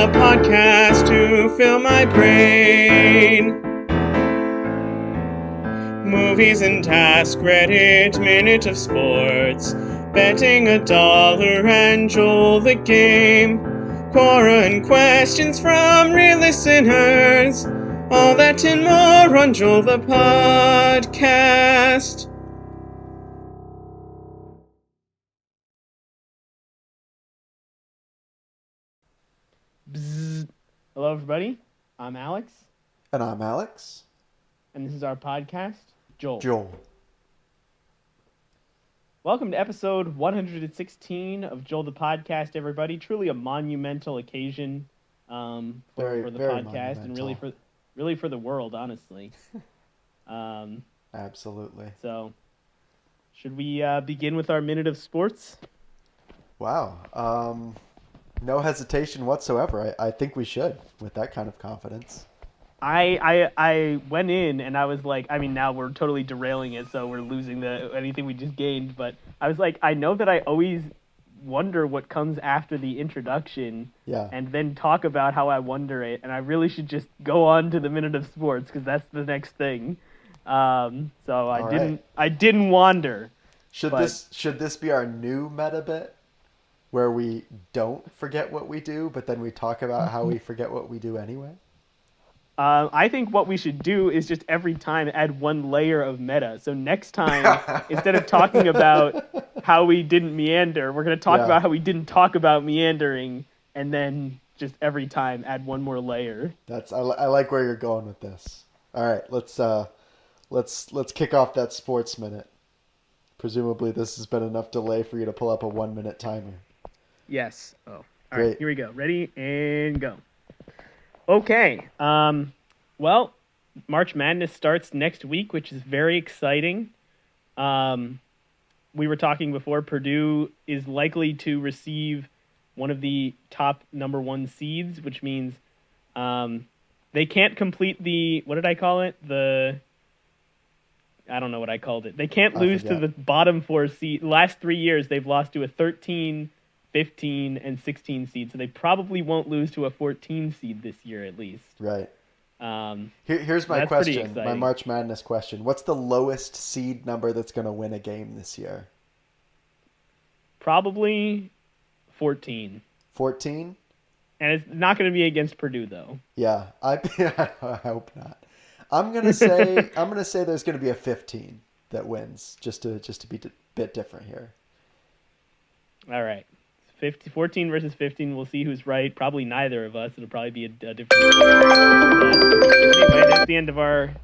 the podcast to fill my brain. Movies and task, Reddit, minute of sports. Betting $1 and Joel the game. Quora and questions from real listeners. All that and more on Joel the podcast. Bzzz. Hello, everybody. I'm Alex, And I'm Alex. and this is our podcast, Joel. Joel. Welcome to episode 116 of Joel the Podcast, everybody. Truly a monumental occasion for the very podcast, and really for the world, honestly. Absolutely. So, should we begin with our minute of sports? Wow. No hesitation whatsoever. I think we should, with that kind of confidence. I went in and I was like, I mean, now we're totally derailing it, so we're losing anything we just gained. But I was like, I know that I always wonder what comes after the introduction, Yeah. and then talk about how I wonder it. And I really should just go on to the minute of sports because that's the next thing. So I didn't wander. Should this be our new meta bit, where we don't forget what we do, but then we talk about how we forget what we do anyway? I think what we should do is just every time add one layer of meta. So next time, instead of talking about how we didn't meander, we're going to talk about how we didn't talk about meandering, and then just every time add one more layer. I like where you're going with this. All right, let's kick off that sports minute. Presumably, this has been enough delay for you to pull up a 1-minute timer. Yes. Oh, all Great. right. Here we go. Ready and go. Okay. Well, March Madness starts next week, which is very exciting. We were talking before, Purdue is likely to receive one of the top number 1 seeds, which means they can't complete what did I call it? I don't know what I called it. They can't lose to the bottom 4 seed. Last 3 years, they've lost to a 13, 15, and 16 seed, so they probably won't lose to a 14 seed this year at least. Right. Here's my question, my March Madness question. What's the lowest seed number that's going to win a game this year? Probably 14. 14? And it's not going to be against Purdue, though. Yeah, I hope not. I'm gonna say there's going to be a 15 that wins, just to be a bit different here. All right. 14 versus 15. We'll see who's right. Probably neither of us. It'll probably be a different. Anyway, that's the end of our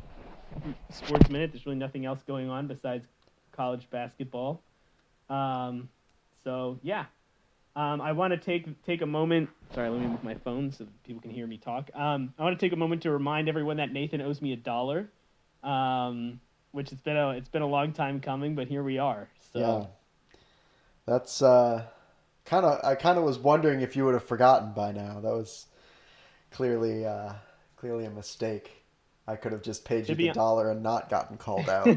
sports minute. There's really nothing else going on besides college basketball. So yeah, I want to take a moment. Sorry, let me move my phone so people can hear me talk. I want to take a moment to remind everyone that Nathan owes me $1, which it's been a long time coming, but here we are. So. Yeah, that's I kind of was wondering if you would have forgotten by now. That was clearly a mistake. I could have just paid you the $1 and not gotten called out.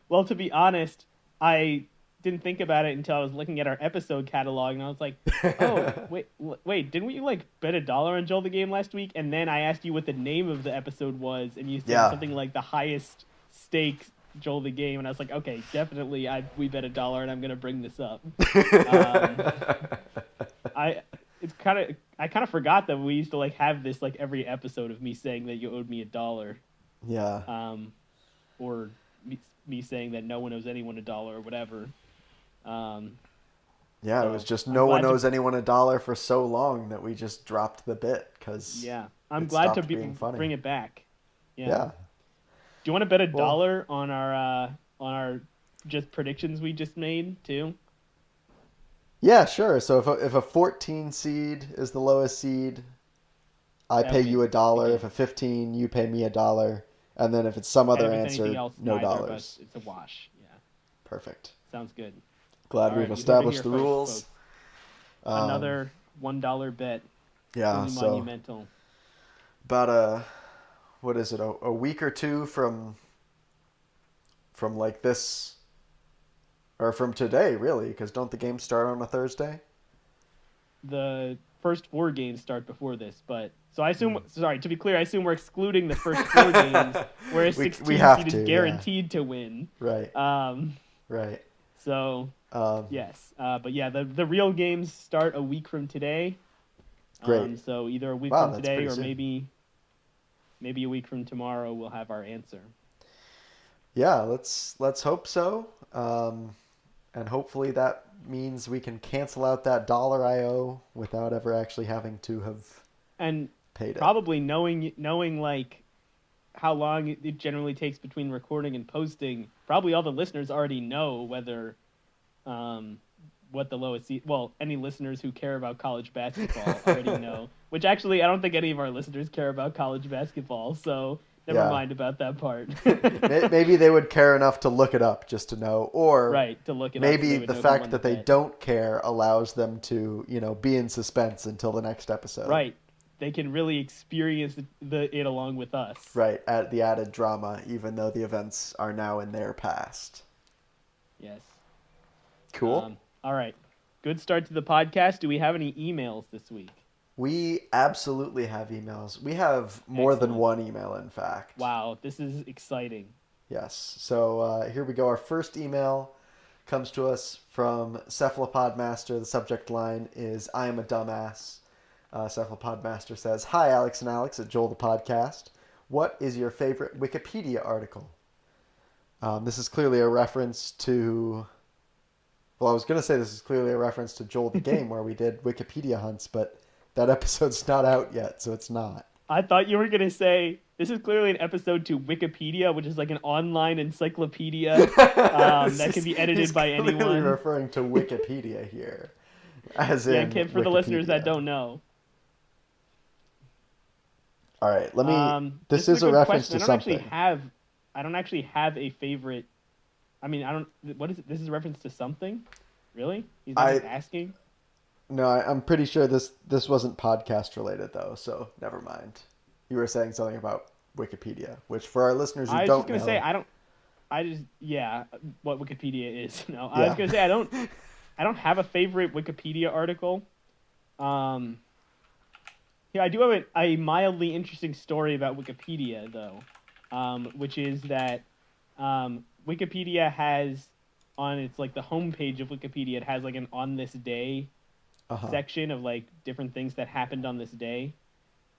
Well, to be honest, I didn't think about it until I was looking at our episode catalog, and I was like, oh, wait, didn't we bet $1 on Joel the Game last week? And then I asked you what the name of the episode was, and you said something like the highest stakes Joel the Game, and I was like, okay, definitely we bet $1 and I'm gonna bring this up. I kind of forgot that we used to have this every episode of me saying that you owed me $1. Yeah. Or me saying that no one owes anyone $1 or whatever. Yeah, it was just no one owes anyone $1 for so long that we just dropped the bit because I'm glad to bring it back. Yeah. Do you want to bet $1 on our just predictions we just made too? Yeah, sure. So if a 14 seed is the lowest seed, I pay you $1. If a 15, you pay me $1, and then if it's some other answer, no dollars. It's a wash. Yeah. Perfect. Sounds good. Glad we've established the rules. Another $1 bet. Yeah. Really monumental. About what is it? A week or two from this. Or from today, really, because don't the games start on a Thursday? The first 4 games start before this, but so I assume. Sorry, to be clear, I assume we're excluding the first 4 games, where a 16 seed is guaranteed to win. Right. Right. So yes, but yeah, the real games start a week from today. Great. So either a week from today or maybe a week from tomorrow we'll have our answer. Yeah, let's hope so. And hopefully that means we can cancel out that dollar I owe without ever actually having to have paid it. Probably knowing like how long it generally takes between recording and posting, probably all the listeners already know whether what the lowest seed. Well, any listeners who care about college basketball already know. Which actually, I don't think any of our listeners care about college basketball, so never mind about that part. Maybe they would care enough to look it up just to know, or to look it maybe up. The fact that they don't care allows them to, be in suspense until the next episode. Right. They can really experience it along with us. Right, at the added drama, even though the events are now in their past. Yes. Cool. All right. Good start to the podcast. Do we have any emails this week? We absolutely have emails. We have more than one email, in fact. Wow, this is exciting. Yes. So here we go. Our first email comes to us from Cephalopod Master. The subject line is, "I am a dumbass." Cephalopod Master says, "Hi, Alex and Alex at Joel the Podcast. What is your favorite Wikipedia article?" This is clearly a reference to... Well, I was going to say this is clearly a reference to Joel the Game, where we did Wikipedia hunts, but that episode's not out yet, so it's not. I thought you were going to say, this is clearly an episode to Wikipedia, which is like an online encyclopedia that can be edited by anyone. He's clearly referring to Wikipedia here. As in for Wikipedia. The listeners that don't know. All right, let me... this is a reference to something. I don't actually have a favorite... I mean, I don't... What is it? This is a reference to something? Really? He's just asking? No, I'm pretty sure this wasn't podcast related, though, so never mind. You were saying something about Wikipedia, which for our listeners who don't know... I was just going to say, what Wikipedia is. No, I was going to say, I don't have a favorite Wikipedia article. I do have a mildly interesting story about Wikipedia, though, which is that Wikipedia has, on its, like, the homepage of Wikipedia, it has, like, an on this day section of, like, different things that happened on this day.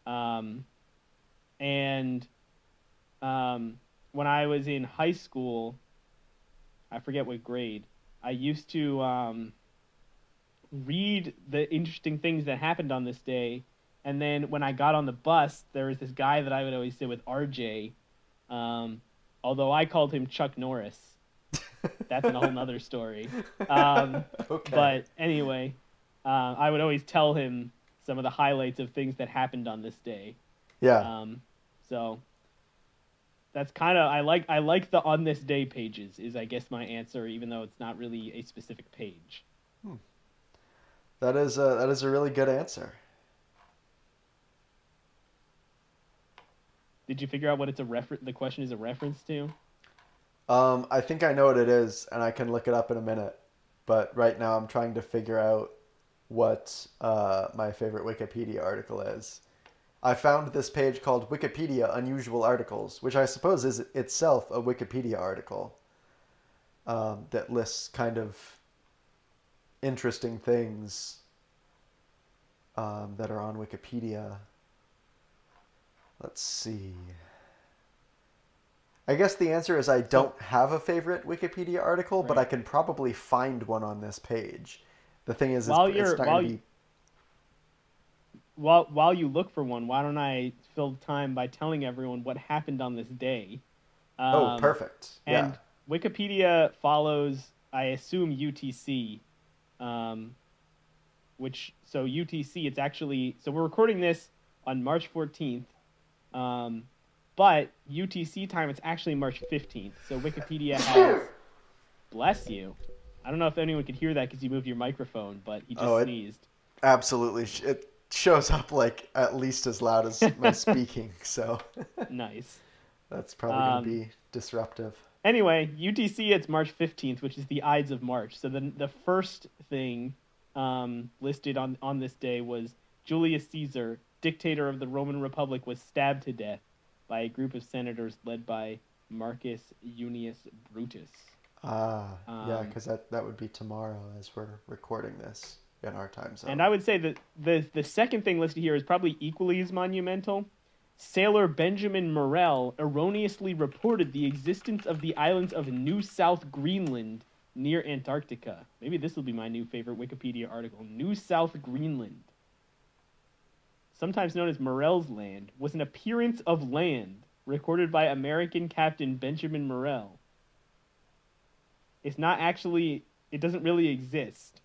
And when I was in high school, I forget what grade, I used to read the interesting things that happened on this day. And then when I got on the bus, there was this guy that I would always sit with, RJ, although I called him Chuck Norris. That's a whole nother story. Okay. But anyway, I would always tell him some of the highlights of things that happened on this day. Yeah. So that's kind of, I like the on this day pages is, I guess, my answer, even though it's not really a specific page. That is a really good answer. Did you figure out what the question is a reference to? I think I know what it is, and I can look it up in a minute. But right now I'm trying to figure out what my favorite Wikipedia article is. I found this page called Wikipedia Unusual Articles, which I suppose is itself a Wikipedia article that lists kind of interesting things that are on Wikipedia. Let's see. I guess the answer is I don't have a favorite Wikipedia article, right, but I can probably find one on this page. The thing is, while you look for one, why don't I fill time by telling everyone what happened on this day? Perfect. And Wikipedia follows, I assume, UTC, so UTC, it's actually, so we're recording this on March 14th, but UTC time, it's actually March 15th. So Wikipedia has, bless you. I don't know if anyone could hear that because you moved your microphone, but he just sneezed. Absolutely. It shows up like at least as loud as my speaking, so. Nice. That's probably going to be disruptive. Anyway, UTC, it's March 15th, which is the Ides of March. So the first thing listed on this day was Julius Caesar, dictator of the Roman Republic, was stabbed to death by a group of senators led by Marcus Junius Brutus. Yeah, because that would be tomorrow as we're recording this in our time zone. And I would say that the second thing listed here is probably equally as monumental. Sailor Benjamin Morel erroneously reported the existence of the islands of New South Greenland near Antarctica. Maybe this will be my new favorite Wikipedia article. New South Greenland, sometimes known as Morel's Land, was an appearance of land recorded by American Captain Benjamin Morel. It's not actually, it doesn't really exist.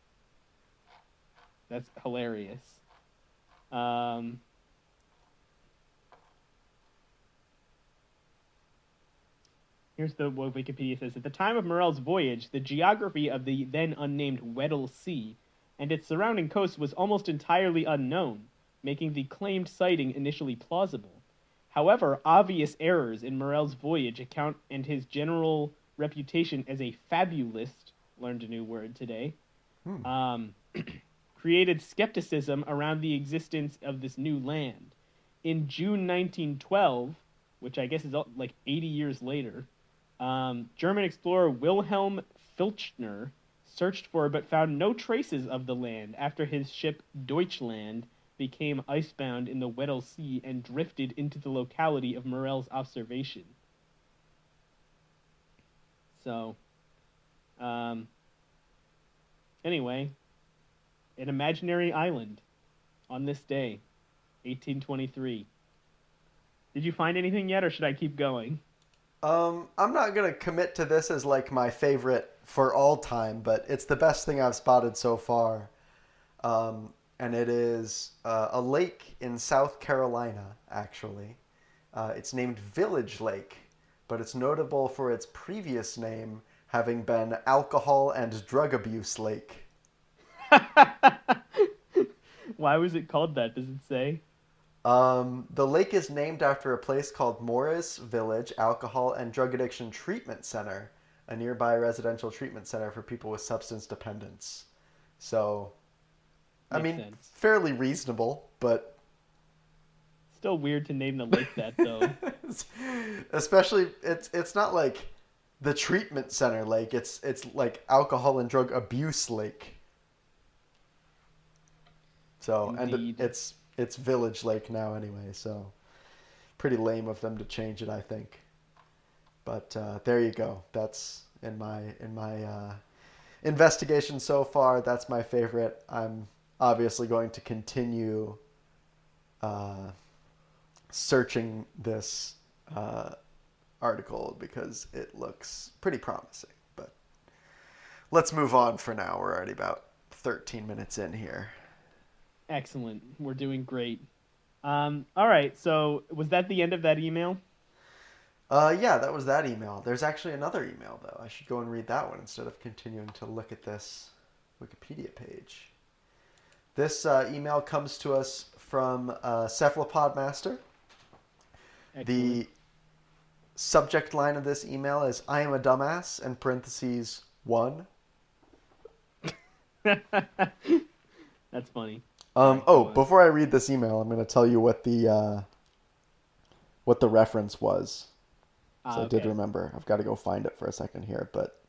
That's hilarious. Here's what Wikipedia says. At the time of Morel's voyage, the geography of the then unnamed Weddell Sea and its surrounding coast was almost entirely unknown, making the claimed sighting initially plausible. However, obvious errors in Morel's voyage account and his general reputation as a fabulist, learned a new word today, created skepticism around the existence of this new land. In June 1912, which I guess is like 80 years later, German explorer Wilhelm Filchner searched for but found no traces of the land after his ship Deutschland became icebound in the Weddell Sea and drifted into the locality of Morel's observation. So, anyway, an imaginary island on this day, 1823. Did you find anything yet, or should I keep going? I'm not going to commit to this as like my favorite for all time, but it's the best thing I've spotted so far. And it is a lake in South Carolina, actually. It's named Village Lake, but it's notable for its previous name having been Alcohol and Drug Abuse Lake. Why was it called that? Does it say? The lake is named after a place called Morris Village Alcohol and Drug Addiction Treatment Center, a nearby residential treatment center for people with substance dependence. So, Makes sense. fairly reasonable, but still weird to name the lake that, though. Especially, it's not like the treatment center lake. It's like alcohol and drug abuse lake. So, Indeed. And it's Village Lake now anyway. So, pretty lame of them to change it, I think. But there you go. That's in my investigation so far. That's my favorite. I'm obviously going to continue searching this article because it looks pretty promising. But let's move on for now. We're already about 13 minutes in here. Excellent. We're doing great. All right. So was that the end of that email? Yeah, that was that email. There's actually another email, though. I should go and read that one instead of continuing to look at this Wikipedia page. This email comes to us from Cephalopod Master. Excellent. The subject line of this email is "I am a dumbass" and parentheses 1. That's funny. Before I read this email, I'm going to tell you what the reference was. So I did remember. I've got to go find it for a second here, but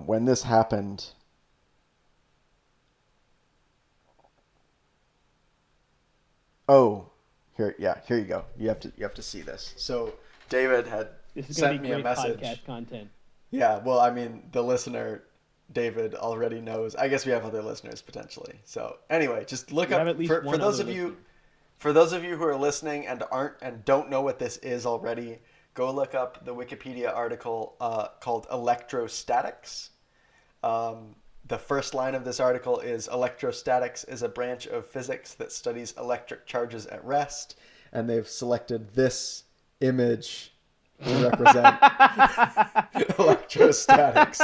when this happened, here you go. You have to see this. So David had sent me a message. Podcast content. Yeah, well, I mean, the listener David already knows. I guess we have other listeners potentially. So anyway, just look up for those of you. For those of you who are listening and don't know what this is already, go look up the Wikipedia article called Electrostatics. The first line of this article is "Electrostatics is a branch of physics that studies electric charges at rest," and they've selected this image to represent electrostatics.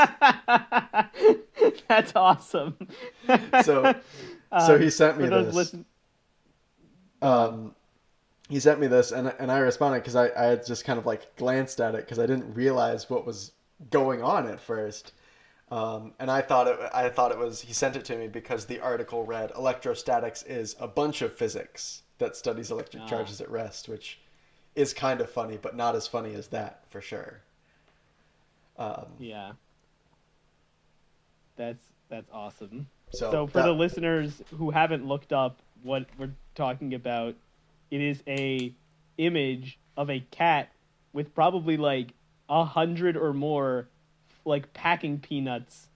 That's awesome. So he sent me this. He sent me this, and I responded because I had just kind of like glanced at it because I didn't realize what was going on at first. And I thought it was, he sent it to me because the article read electrostatics is a bunch of physics that studies electric charges at rest, which is kind of funny, but not as funny as that for sure. Yeah. That's awesome. So for the listeners who haven't looked up what we're talking about, it is a image of a cat with probably like 100 or more like packing peanuts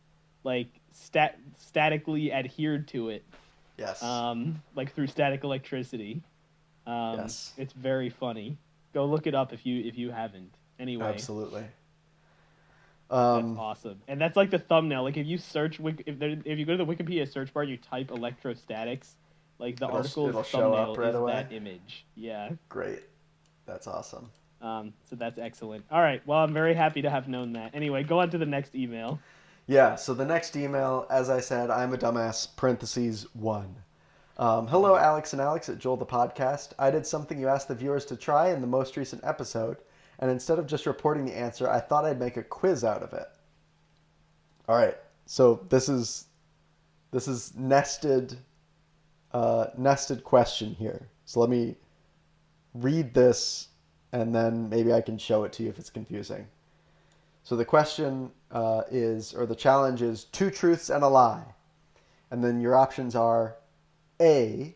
like statically adhered to it. Yes. Like through static electricity. Yes. It's very funny. Go look it up if you haven't. Anyway. Absolutely. That's awesome, and that's like the thumbnail. Like if you search, if you go to the Wikipedia search bar and you type electrostatics, like the article's thumbnail right is away. that image. Yeah. Great. That's awesome. So that's excellent. All right. Well, I'm very happy to have known that. Anyway, go on to the next email. Yeah. So the next email, as I said, I'm a dumbass. (1). Hello, Alex and Alex at Joel the Podcast. I did something you asked the viewers to try in the most recent episode. And instead of just reporting the answer, I thought I'd make a quiz out of it. All right, so this is nested question here. So let me read this, and then maybe I can show it to you if it's confusing. So the question the challenge is 2 truths and a lie, and then your options are A,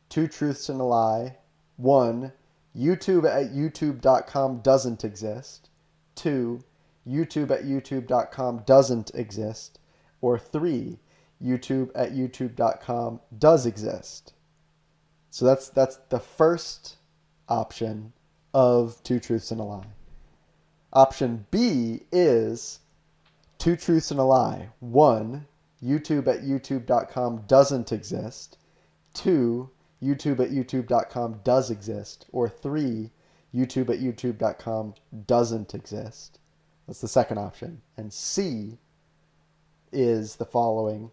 2 truths and a lie, 1. YouTube at youtube.com doesn't exist. 2. YouTube at youtube.com doesn't exist. Or 3. YouTube at youtube.com does exist. So that's the first option of 2 truths and a lie. Option B is 2 truths and a lie. 1. YouTube at youtube.com doesn't exist. 2. YouTube at youtube.com does exist. Or 3, YouTube at youtube.com doesn't exist. That's the second option. And C is the following.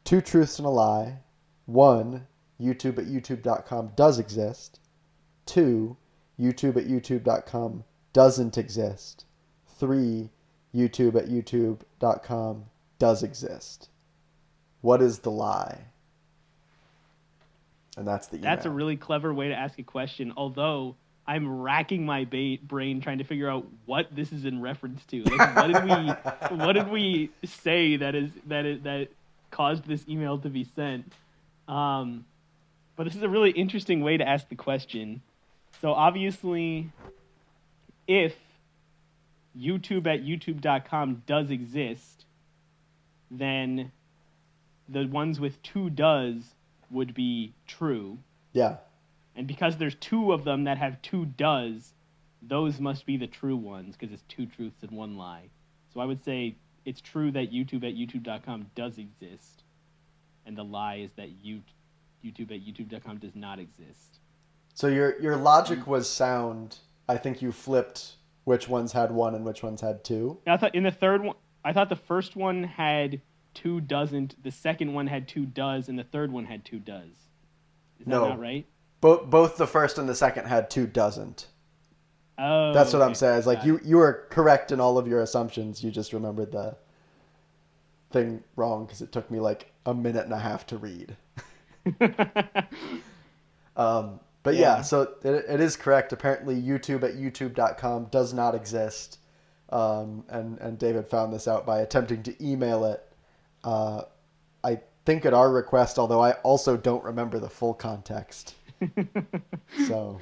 2 truths and a lie. 1, YouTube at youtube.com does exist. 2, YouTube at youtube.com doesn't exist. 3, YouTube at youtube.com does exist. What is the lie? And that's the email. That's a really clever way to ask a question, although I'm racking my brain trying to figure out what this is in reference to. Like, what did we say that caused this email to be sent? But this is a really interesting way to ask the question. So obviously, if YouTube at youtube.com does exist, then the ones with 2 does would be true. Yeah. And because there's 2 of them that have 2 does, those must be the true ones because it's 2 truths and 1 lie. So I would say it's true that YouTube at youtube.com does exist, and the lie is that YouTube at youtube.com does not exist. So your logic was sound. I think you flipped which ones had 1 and which ones had 2. I thought in the third one, the first one had 2 doesn't, the second one had 2 does, and the third one had 2 does. Is that not right? Both the first and the second had 2 doesn't. Oh, that's what I'm saying. It's like you were correct in all of your assumptions. You just remembered the thing wrong because it took me like a minute and a half to read. But yeah, so it is correct. Apparently, YouTube at youtube.com does not exist. And David found this out by attempting to email it. I think at our request, although I also don't remember the full context. So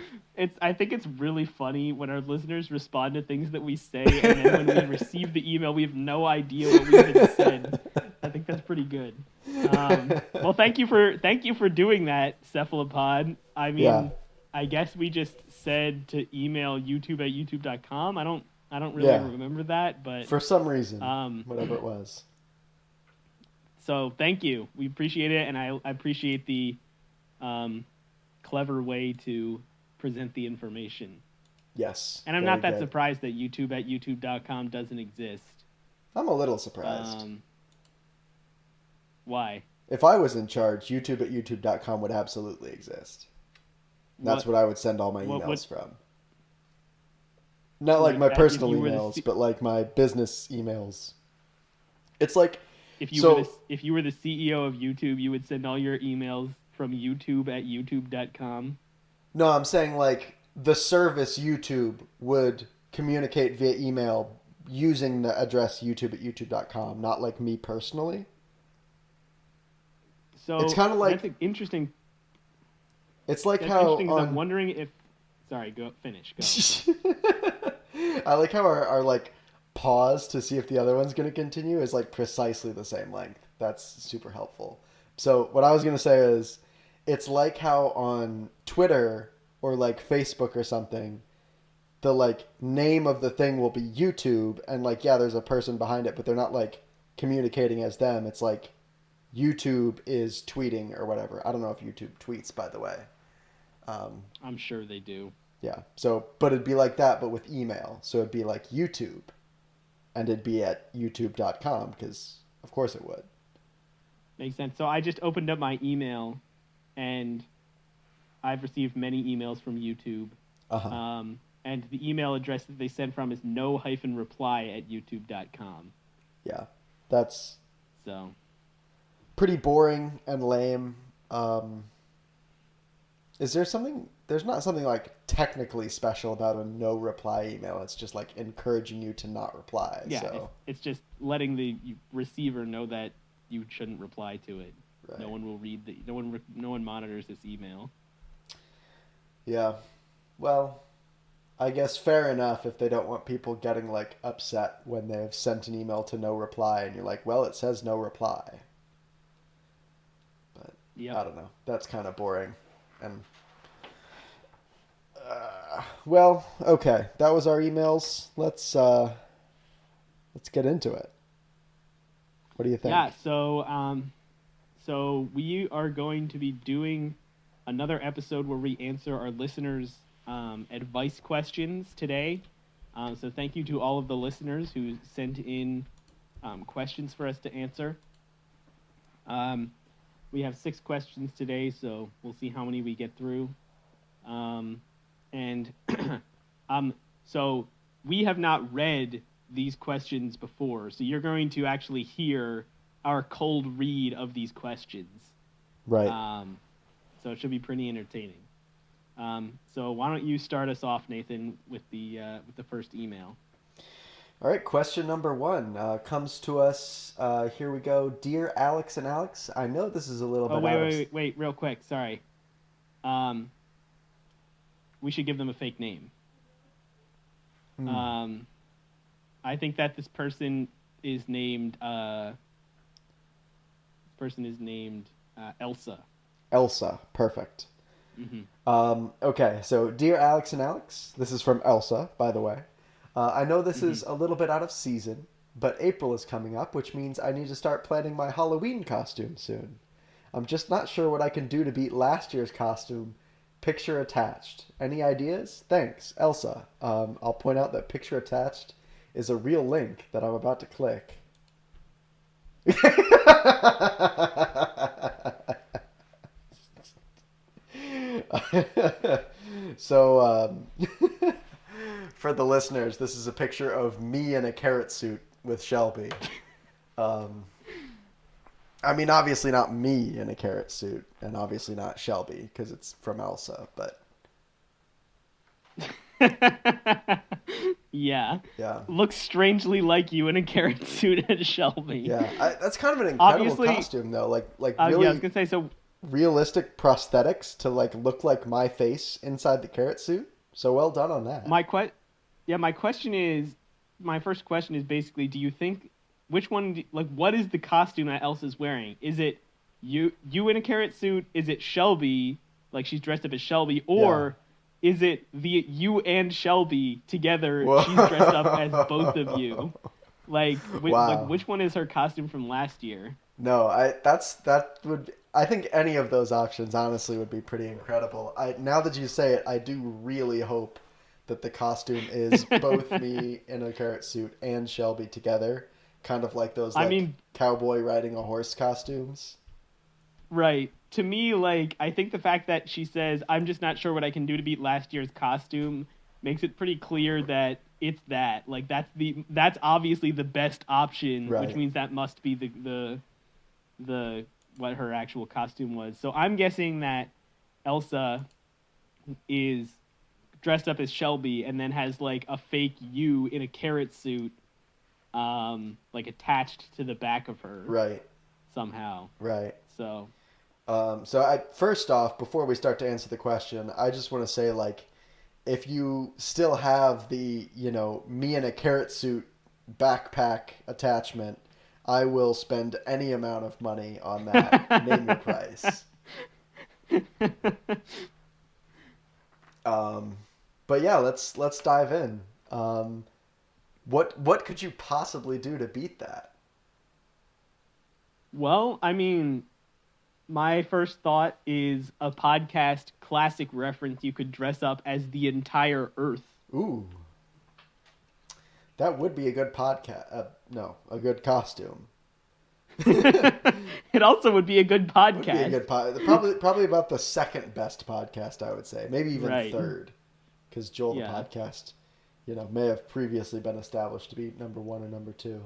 I think it's really funny when our listeners respond to things that we say, and then when we receive the email, we have no idea what we even said. I think that's pretty good. Well, thank you for doing that, Cephalopod. I mean, yeah. I guess we just said to email YouTube at youtube.com. I don't really remember that, but for some reason, whatever it was. So thank you. We appreciate it, and I appreciate the clever way to present the information. Yes. And I'm not that surprised that YouTube at youtube.com doesn't exist. I'm a little surprised. Why? If I was in charge, YouTube at youtube.com would absolutely exist. That's what I would send all my emails from. Not like my personal emails, but like my business emails. It's like If so. if you were the CEO of YouTube, you would send all your emails from YouTube at youtube.com. No, I'm saying like the service YouTube would communicate via email using the address YouTube at youtube.com, not like me personally. It's So kind of that's like interesting. it's like That's how interesting because I'm on wondering if. Sorry, go finish. Go. I like how our like pause to see if the other one's going to continue is like precisely the same length. That's super helpful. So what I was going to say is it's like how on Twitter or like Facebook or something the like name of the thing will be YouTube and like yeah there's a person behind it but they're not like communicating as them. It's like YouTube is tweeting or whatever. I don't know if YouTube tweets by the way. I'm sure they do. Yeah. So, but it'd be like that, but with email. So it'd be like YouTube, and it'd be at youtube.com because, of course, it would. Makes sense. So I just opened up my email, and I've received many emails from YouTube. Uh-huh. And the email address that they send from is no-reply at youtube.com. Yeah. That's So pretty boring and lame. Is there something? There's not something like technically special about a no reply email. It's just like encouraging you to not reply. yeah, So it's just letting the receiver know that you shouldn't reply to it. right. No one will read the no one monitors this email. Yeah. Well, I guess fair enough if they don't want people getting like upset when they've sent an email to no reply and you're like, well, it says no reply. But Yep. I don't know. That's kind of boring. And well, okay. That was our emails. Let's get into it. What do you think? Yeah, so we are going to be doing another episode where we answer our listeners' advice questions today. So thank you to all of the listeners who sent in questions for us to answer. We have 6 questions today, so we'll see how many we get through. And so we have not read these questions before, so you're going to actually hear our cold read of these questions. Right. So it should be pretty entertaining. So why don't you start us off, Nathan, with the first email? All right, question number 1 comes to us. Here we go. Dear Alex and Alex, I know this is a little bit out of... Wait, real quick. Sorry. We should give them a fake name. I think that this person is named Elsa. Elsa. Perfect. Mm-hmm. Okay, so dear Alex and Alex, this is from Elsa, by the way. I know this is a little bit out of season, but April is coming up, which means I need to start planning my Halloween costume soon. I'm just not sure what I can do to beat last year's costume. Picture attached. Any ideas? Thanks, Elsa. I'll point out that picture attached is a real link that I'm about to click. So, for the listeners, this is a picture of me in a carrot suit with Shelby. I mean, obviously not me in a carrot suit, and obviously not Shelby, because it's from Elsa, but... Yeah. Yeah. Looks strangely like you in a carrot suit at Shelby. Yeah, that's kind of an incredible Obviously, costume, though. Like really yeah, I was gonna say, so realistic prosthetics to like look like my face inside the carrot suit. So well done on that. my first question is basically, do you think what is the costume that Elsa's wearing? Is it you in a carrot suit? Is it Shelby, like she's dressed up as Shelby, or is it you and Shelby together? Whoa. She's dressed up as both of you. Like, Wow. like which one is her costume from last year? No, I think any of those options honestly would be pretty incredible. Now that you say it, I do really hope that the costume is both me in a carrot suit and Shelby together, kind of like those cowboy riding a horse costumes. Right. To me, like, I think the fact that she says, I'm just not sure what I can do to beat last year's costume makes it pretty clear that it's that. Like that's obviously the best option, Right. which means that must be the what her actual costume was. So I'm guessing that Elsa is dressed up as Shelby and then has like a fake you in a carrot suit, like attached to the back of her. Right. Somehow. Right. So. First off, before we start to answer the question, I just want to say, like, if you still have the, me in a carrot suit backpack attachment, I will spend any amount of money on that. Name your price. But yeah, let's dive in. What could you possibly do to beat that? Well, I mean, my first thought is a podcast classic reference. You could dress up as the entire Earth. Ooh. That would be a good podcast. No, a good costume. It also would be a good podcast. Would be a good probably about the second best podcast, I would say. Maybe even third. Because Joel the podcast, may have previously been established to be number 1 or number 2.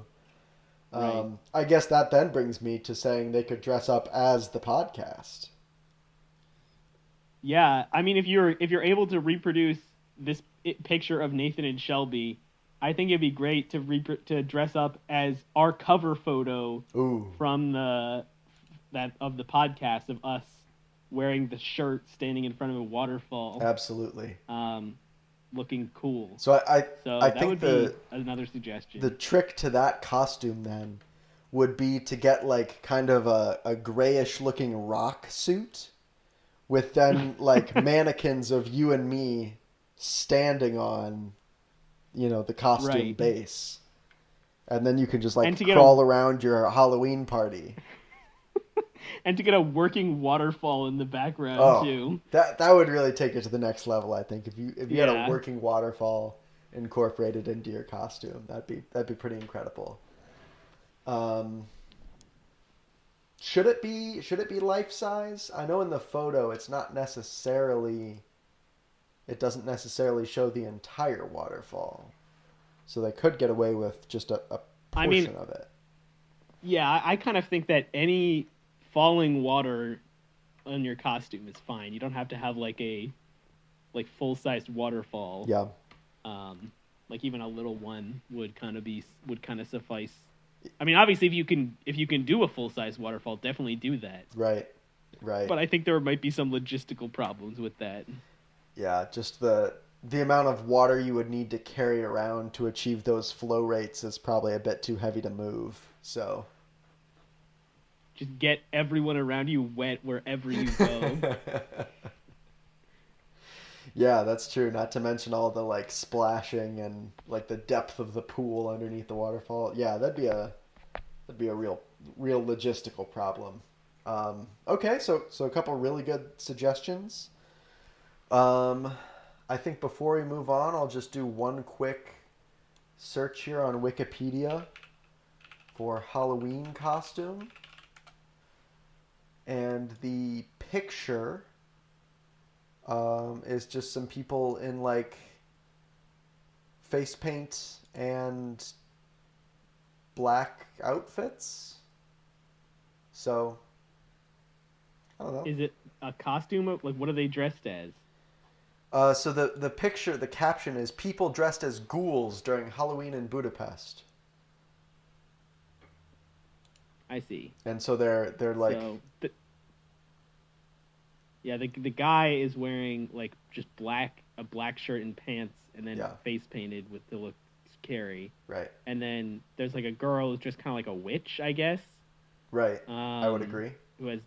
Right. I guess that then brings me to saying they could dress up as the podcast. Yeah, I mean, if you're able to reproduce this picture of Nathan and Shelby, I think it'd be great to dress up as our cover photo from the podcast of us wearing the shirt, standing in front of a waterfall. Absolutely. Looking cool. So I that think would be another suggestion. The trick to that costume then would be to get like kind of a grayish looking rock suit with then like mannequins of you and me standing on, the costume base. And then you can just like crawl around your Halloween party. And to get a working waterfall in the background too. That would really take it to the next level, I think. If you had a working waterfall incorporated into your costume, that'd be pretty incredible. Should it be life size? I know in the photo it doesn't necessarily show the entire waterfall. So they could get away with just a portion of it. Yeah, I kind of think that any falling water on your costume is fine. You don't have to have like a full-sized waterfall. Yeah. Like even a little one would kind of suffice. I mean, obviously if you can do a full-sized waterfall, definitely do that. Right. But I think there might be some logistical problems with that. Yeah, just the amount of water you would need to carry around to achieve those flow rates is probably a bit too heavy to move. So just get everyone around you wet wherever you go. Yeah, that's true. Not to mention all the like splashing and like the depth of the pool underneath the waterfall. Yeah, that'd be a real logistical problem. Okay, so a couple really good suggestions. I think before we move on, I'll just do one quick search here on Wikipedia for Halloween costume. And the picture is just some people in like face paint and black outfits. So, I don't know. Is it a costume? Like, what are they dressed as? So the picture, the caption is people dressed as ghouls during Halloween in Budapest. I see. And so they're like... So the guy is wearing like just a black shirt and pants, and then face painted with to look scary. Right. And then there's like a girl who's just kind of like a witch, I guess. Right. I would agree. Who has,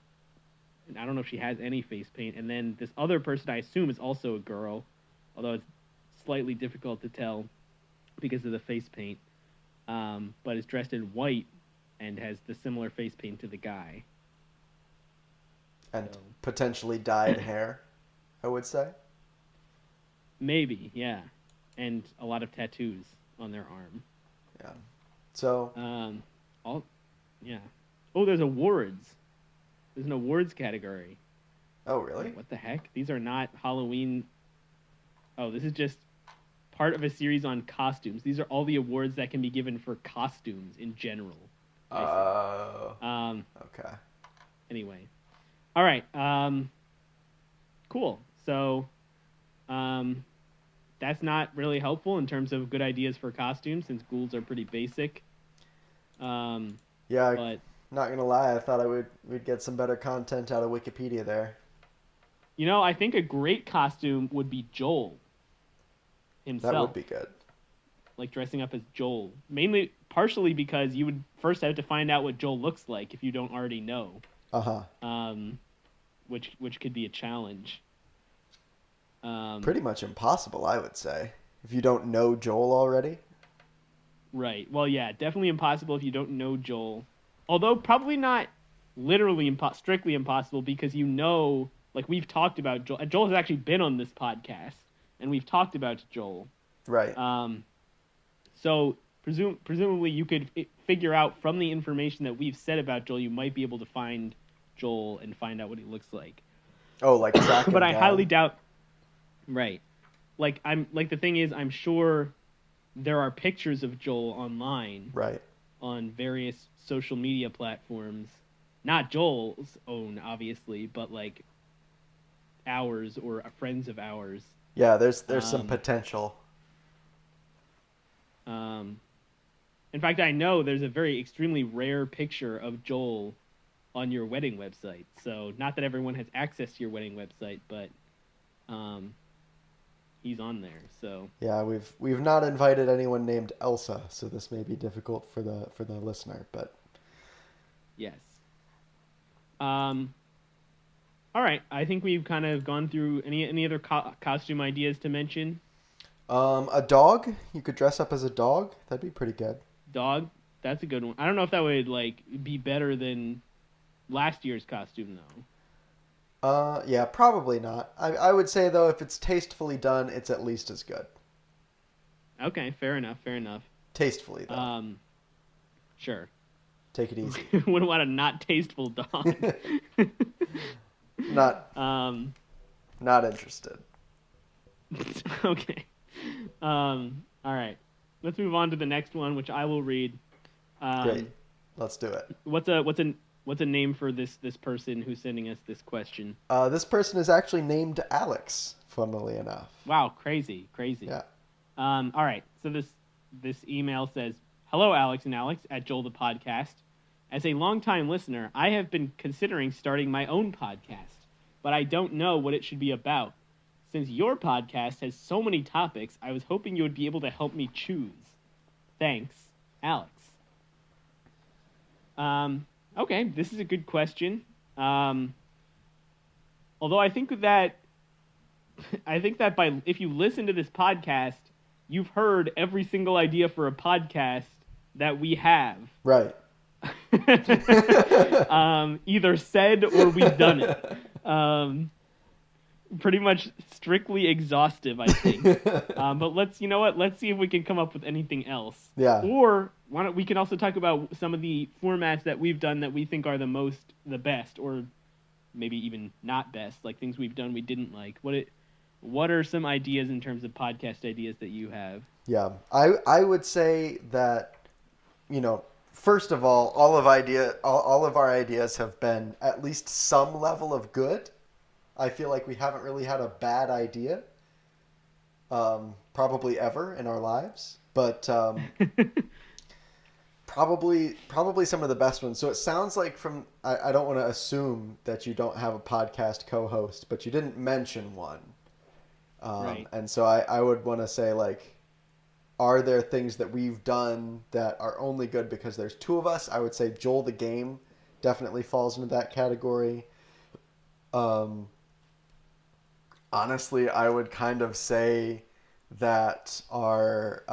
I don't know if she has any face paint. And then this other person I assume is also a girl, although it's slightly difficult to tell because of the face paint. But is dressed in white and has the similar face paint to the guy. And potentially dyed hair, I would say. Maybe, yeah. And a lot of tattoos on their arm. Yeah. So... yeah. Oh, there's awards. There's an awards category. Oh, really? Wait, what the heck? These are not Halloween... Oh, this is just part of a series on costumes. These are all the awards that can be given for costumes in general. Okay. Anyway. All right. Cool. So, that's not really helpful in terms of good ideas for costumes, since ghouls are pretty basic. Yeah, but not gonna lie, I thought we'd get some better content out of Wikipedia there. I think a great costume would be Joel himself. That would be good. Like dressing up as Joel, partially because you would first have to find out what Joel looks like if you don't already know. Which could be a challenge. Pretty much impossible, I would say, if you don't know Joel already. Right. Well, yeah, definitely impossible if you don't know Joel. Although probably not literally strictly impossible, because like we've talked about Joel. Joel has actually been on this podcast, and we've talked about Joel. Right. So presumably you could figure out from the information that we've said about Joel, you might be able to find Joel and find out what he looks like. Oh, like track him But I down. highly doubt. Right. The thing is, I'm sure there are pictures of Joel online. Right. On various social media platforms. Not Joel's own, obviously, but like ours or friends of ours. Yeah, there's some potential. In fact, I know there's a very extremely rare picture of Joel on your wedding website. So not that everyone has access to your wedding website, but he's on there. So yeah, we've not invited anyone named Elsa, so this may be difficult for the listener, but yes. All right, I think we've kind of gone through any other costume ideas to mention. A dog. You could dress up as a dog. That'd be pretty good. Dog. That's a good one. I don't know if that would be better than last year's costume though. Yeah, probably not. I would say though, if it's tastefully done, it's at least as good. Okay, fair enough. Tastefully though. Sure. Take it easy. Wouldn't want a not tasteful dog. Not interested. Okay. All right. Let's move on to the next one, which I will read. Great. Let's do it. What's a name for this person who's sending us this question? This person is actually named Alex, funnily enough. Wow, crazy. Yeah. All right. So this email says, "Hello, Alex and Alex at Joel the Podcast. As a longtime listener, I have been considering starting my own podcast, but I don't know what it should be about. Since your podcast has so many topics, I was hoping you would be able to help me choose. Thanks, Alex." Okay, this is a good question. Although I think that if you listen to this podcast, you've heard every single idea for a podcast that we have. Right. Either said or we've done it. Pretty much strictly exhaustive, I think. But let's see if we can come up with anything else. Yeah. Or we can also talk about some of the formats that we've done that we think are the best, or maybe even not best, like things we've done we didn't like. What are some ideas in terms of podcast ideas that you have? Yeah, I would say that, first of all of our ideas have been at least some level of good. I feel like we haven't really had a bad idea, probably ever in our lives, but probably some of the best ones. So it sounds like I don't want to assume that you don't have a podcast co-host, but you didn't mention one. Right. And so I would want to say, are there things that we've done that are only good because there's two of us? I would say Joel the Game definitely falls into that category. Honestly, I would kind of say that our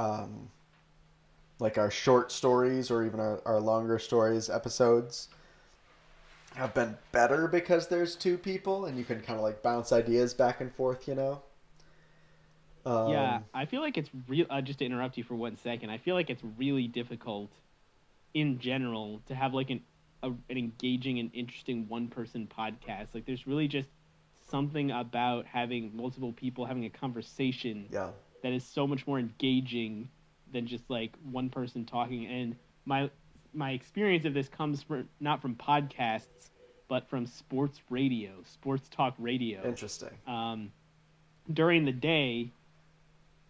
short stories or even our longer stories episodes have been better because there's two people and you can kind of bounce ideas back and forth, Yeah, I feel like it's real. Just to interrupt you for 1 second, I feel like it's really difficult, in general, to have an engaging and interesting one-person podcast. There's really just something about having multiple people having a conversation. Yeah. that is so much more engaging than just like one person talking. And my experience of this comes from not from podcasts, but from sports talk radio. Interesting. During the day,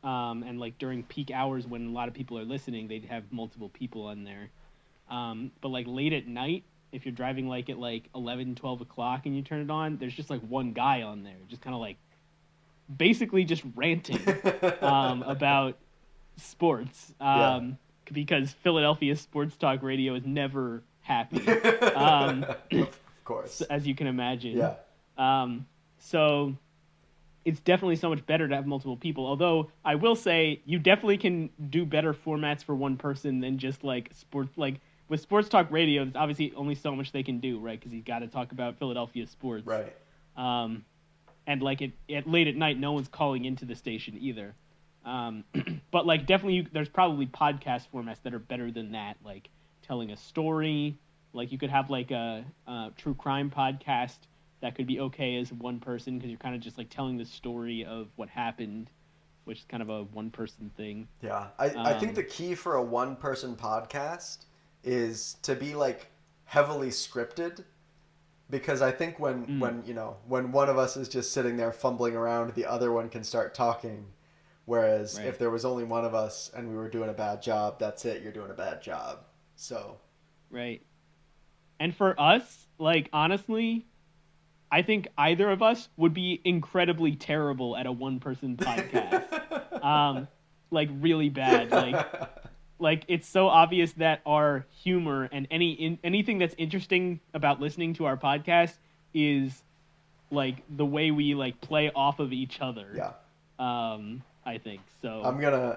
and like during peak hours when a lot of people are listening, they'd have multiple people on there. But like late at night, if you're driving like at like 11, 12 o'clock and you turn it on, there's just like one guy on there, just kind of like basically just ranting about sports. Because Philadelphia sports talk radio is never happy. Of course. As you can imagine. Yeah. So it's definitely so much better to have multiple people. Although I will say you definitely can do better formats for one person than just like sports. Like with sports talk radio, there's obviously only so much they can do, right? Because you got to talk about Philadelphia sports. Right. And like at late at night, no one's calling into the station either. But like definitely there's probably podcast formats that are better than that, like telling a story. Like you could have like a true crime podcast that could be okay as one person because you're kind of just like telling the story of what happened, which is kind of a one person thing. Yeah. I think the key for a one person podcast is to be like heavily scripted, because I think when one of us is just sitting there fumbling around, the other one can start talking. Whereas if there was only one of us and we were doing a bad job, that's it. You're doing a bad job. So. Right. And for us, like, honestly, I think either of us would be incredibly terrible at a one-person podcast. Like, really bad. Like it's so obvious that our humor and anything that's interesting about listening to our podcast is, like, the way we, like, play off of each other. Yeah. I think so.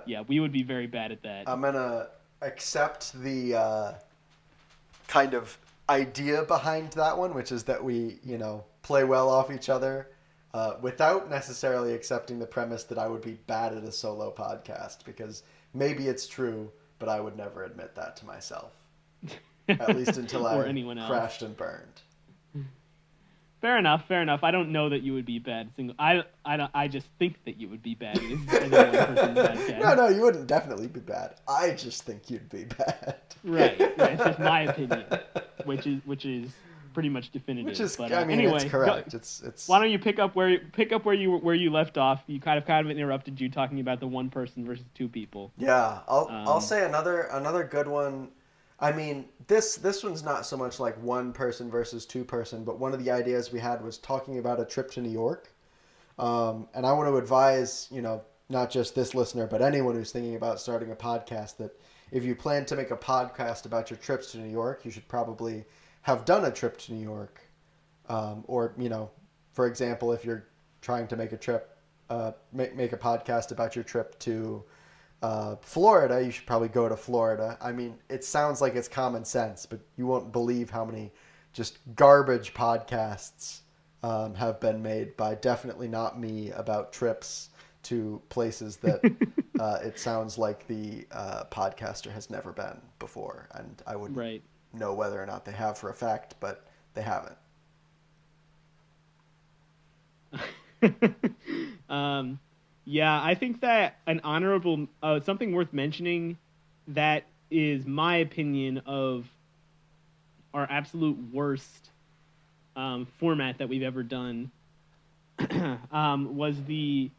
Yeah, we would be very bad at that. I'm gonna accept the kind of idea behind that one, which is that we, play well off each other, without necessarily accepting the premise that I would be bad at a solo podcast, because maybe it's true, but I would never admit that to myself. At least until I crashed and burned. Fair enough. I don't know that you would be bad. I just think that you would be bad. As a one-person podcast. No, you wouldn't definitely be bad. I just think you'd be bad. Right. It's just my opinion, which is pretty much definitive. Which is, but, anyway, it's correct. It's. Why don't you pick up where you left off? You kind of interrupted you talking about the one person versus two people. Yeah, I'll say another good one. I mean, this one's not so much like one person versus two person, but one of the ideas we had was talking about a trip to New York. And I want to advise, not just this listener, but anyone who's thinking about starting a podcast, that if you plan to make a podcast about your trips to New York, you should probably have done a trip to New York. Or, for example, if you're trying to make a trip, make a podcast about your trip to Florida, you should probably go to Florida. I mean, it sounds like it's common sense, but you won't believe how many just garbage podcasts have been made by definitely not me about trips to places that it sounds like the podcaster has never been before, and I wouldn't know whether or not they have for a fact, but they haven't. Yeah, I think that an honorable something worth mentioning that is my opinion of our absolute worst format that we've ever done was the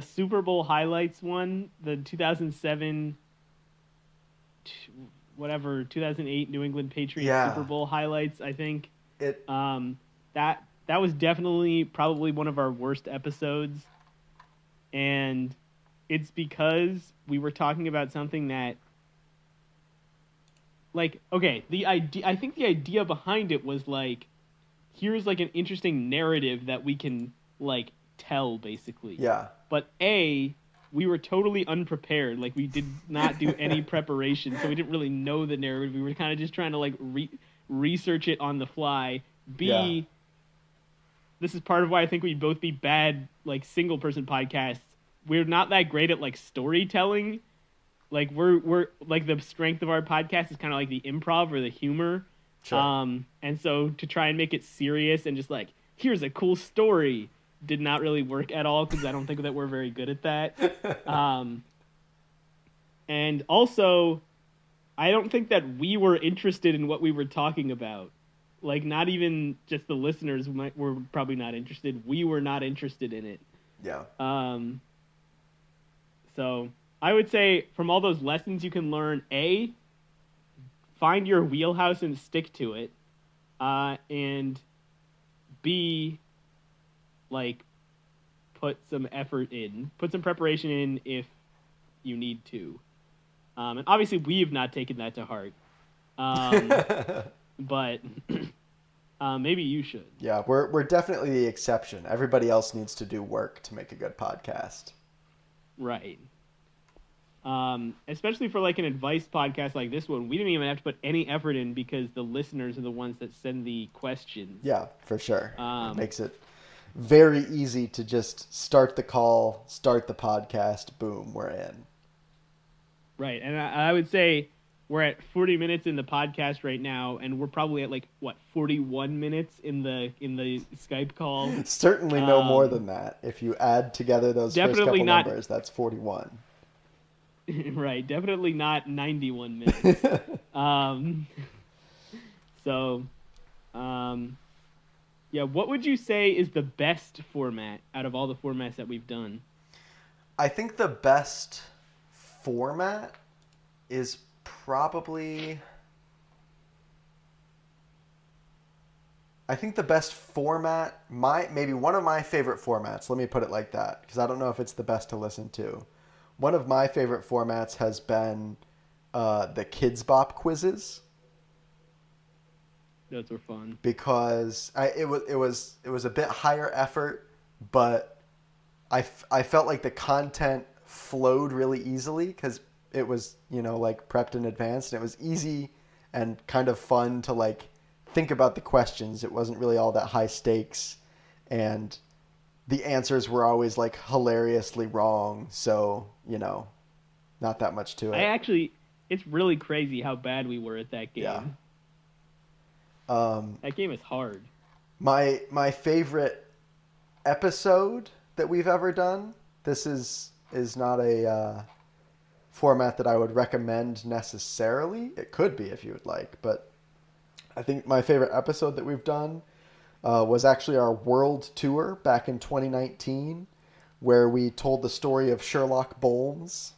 Super Bowl highlights one, the 2007 2008 New England Patriots Super Bowl highlights. I think that was definitely probably one of our worst episodes, and it's because we were talking about something that, like, okay, I think the idea behind it was like, here's like an interesting narrative that we can like tell, basically. Yeah. But we were totally unprepared. Like, we did not do any preparation, so we didn't really know the narrative. We were kind of just trying to like research it on the fly. This is part of why I think we'd both be bad, like, single-person podcasts. We're not that great at, like, storytelling. Like, we're like, the strength of our podcast is kind of like the improv or the humor. Sure. And so to try and make it serious and just, like, here's a cool story, did not really work at all because I don't think that we're very good at that. And also, I don't think that we were interested in what we were talking about. Like, not even just the listeners were probably not interested. We were not interested in it. Yeah. So I would say from all those lessons you can learn, A, find your wheelhouse and stick to it. And B, like, put some effort in. Put some preparation in if you need to. And obviously we have not taken that to heart. But maybe you should. Yeah, we're definitely the exception. Everybody else needs to do work to make a good podcast. Right. Especially for like an advice podcast like this one, we didn't even have to put any effort in because the listeners are the ones that send the questions. Yeah, for sure. It makes it very easy to just start the call, start the podcast, boom, we're in. Right, and I would say we're at 40 minutes in the podcast right now, and we're probably at 41 minutes in the Skype call. Certainly no more than that. If you add together those first couple numbers, that's 41. Right, definitely not 91 minutes. Yeah, what would you say is the best format out of all the formats that we've done? I think the best format is probably... I think the best format, maybe one of my favorite formats, let me put it like that, because I don't know if it's the best to listen to. One of my favorite formats has been the Kids Bop quizzes. Those were fun. Because it was a bit higher effort, but I felt like the content flowed really easily because it was, prepped in advance, and it was easy and kind of fun to think about the questions. It wasn't really all that high stakes, and the answers were always hilariously wrong. So, not that much to it. It's really crazy how bad we were at that game. Yeah. That game is hard. My favorite episode that we've ever done, this is not a format that I would recommend necessarily. It could be if you would like, but I think my favorite episode that we've done was actually our world tour back in 2019, where we told the story of Sherlock Bolmes.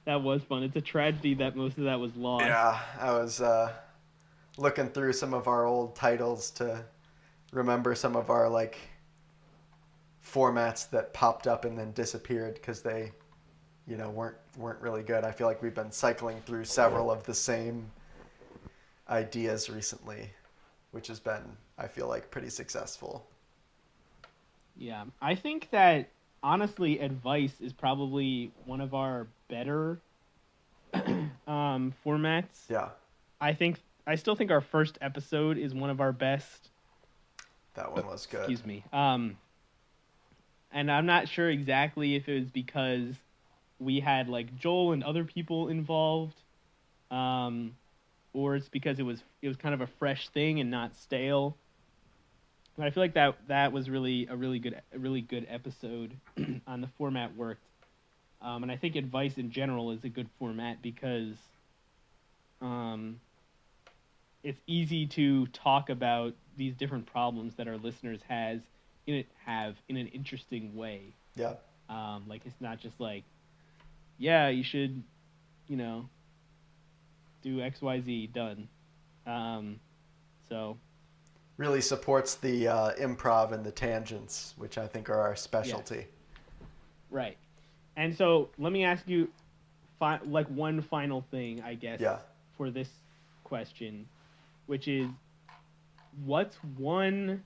That was fun. It's a tragedy that most of that was lost. Yeah, I was looking through some of our old titles to remember some of our formats that popped up and then disappeared because they, weren't really good. I feel like we've been cycling through several of the same ideas recently, which has been, I feel like, pretty successful. Yeah, I think that honestly, advice is probably one of our better formats. Yeah. I still think our first episode is one of our best. That one was good. Excuse me. And I'm not sure exactly if it was because we had Joel and other people involved, or it's because it was kind of a fresh thing and not stale. But I feel like that was really a really good episode, and the format worked. And I think advice in general is a good format because it's easy to talk about these different problems that our listeners have in an interesting way. Yeah. It's not just yeah, you should, do XYZ, done. So. Really supports the improv and the tangents, which I think are our specialty. Yes. Right. And so let me ask you one final thing, I guess, for this question, which is, what's one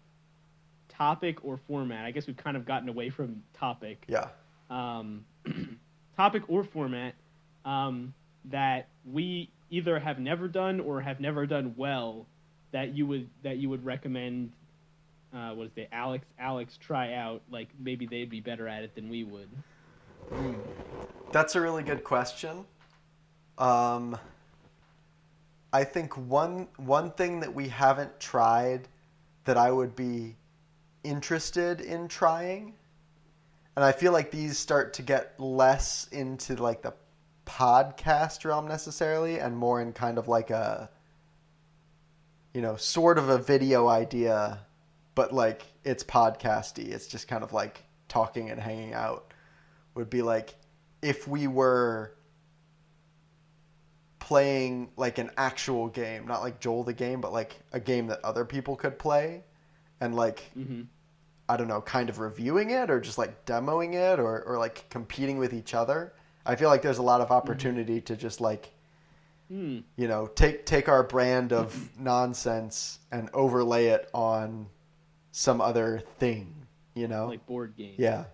topic or format? I guess we've kind of gotten away from topic. Yeah. Topic or format that we either have never done or have never done well that you would recommend. Alex try out? Maybe they'd be better at it than we would. That's a really good question. I think one thing that we haven't tried that I would be interested in trying. And I feel like these start to get less into like the podcast realm necessarily and more in kind of like a, sort of a video idea, but like it's podcasty. It's just kind of like talking and hanging out. Would be like if we were playing like an actual game, not like Joel the game, but like a game that other people could play and like, I don't know, kind of reviewing it or just like demoing it or like competing with each other. I feel like there's a lot of opportunity to just like, take our brand of nonsense and overlay it on some other thing, Like board games. Yeah.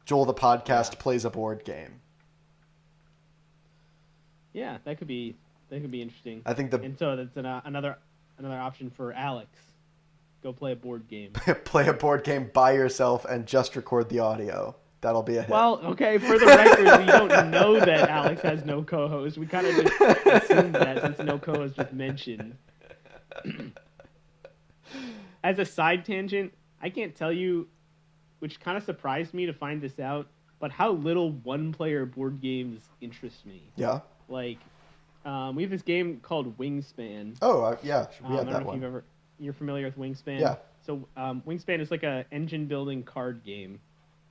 Joel the podcast plays a board game. Yeah, that could be interesting. I think and so that's another option for Alex. Go play a board game. Play a board game by yourself and just record the audio. That'll be a hit. Well, okay, for the record, we don't know that Alex has no co-host. We kind of just assumed that since no co-host was mentioned. As a side tangent, I can't tell you, which kind of surprised me to find this out, but how little one-player board games interest me. Yeah. Like, we have this game called Wingspan. Oh, yeah, we had I don't that know one. if you're familiar with Wingspan? Yeah. So Wingspan is like a engine-building card game.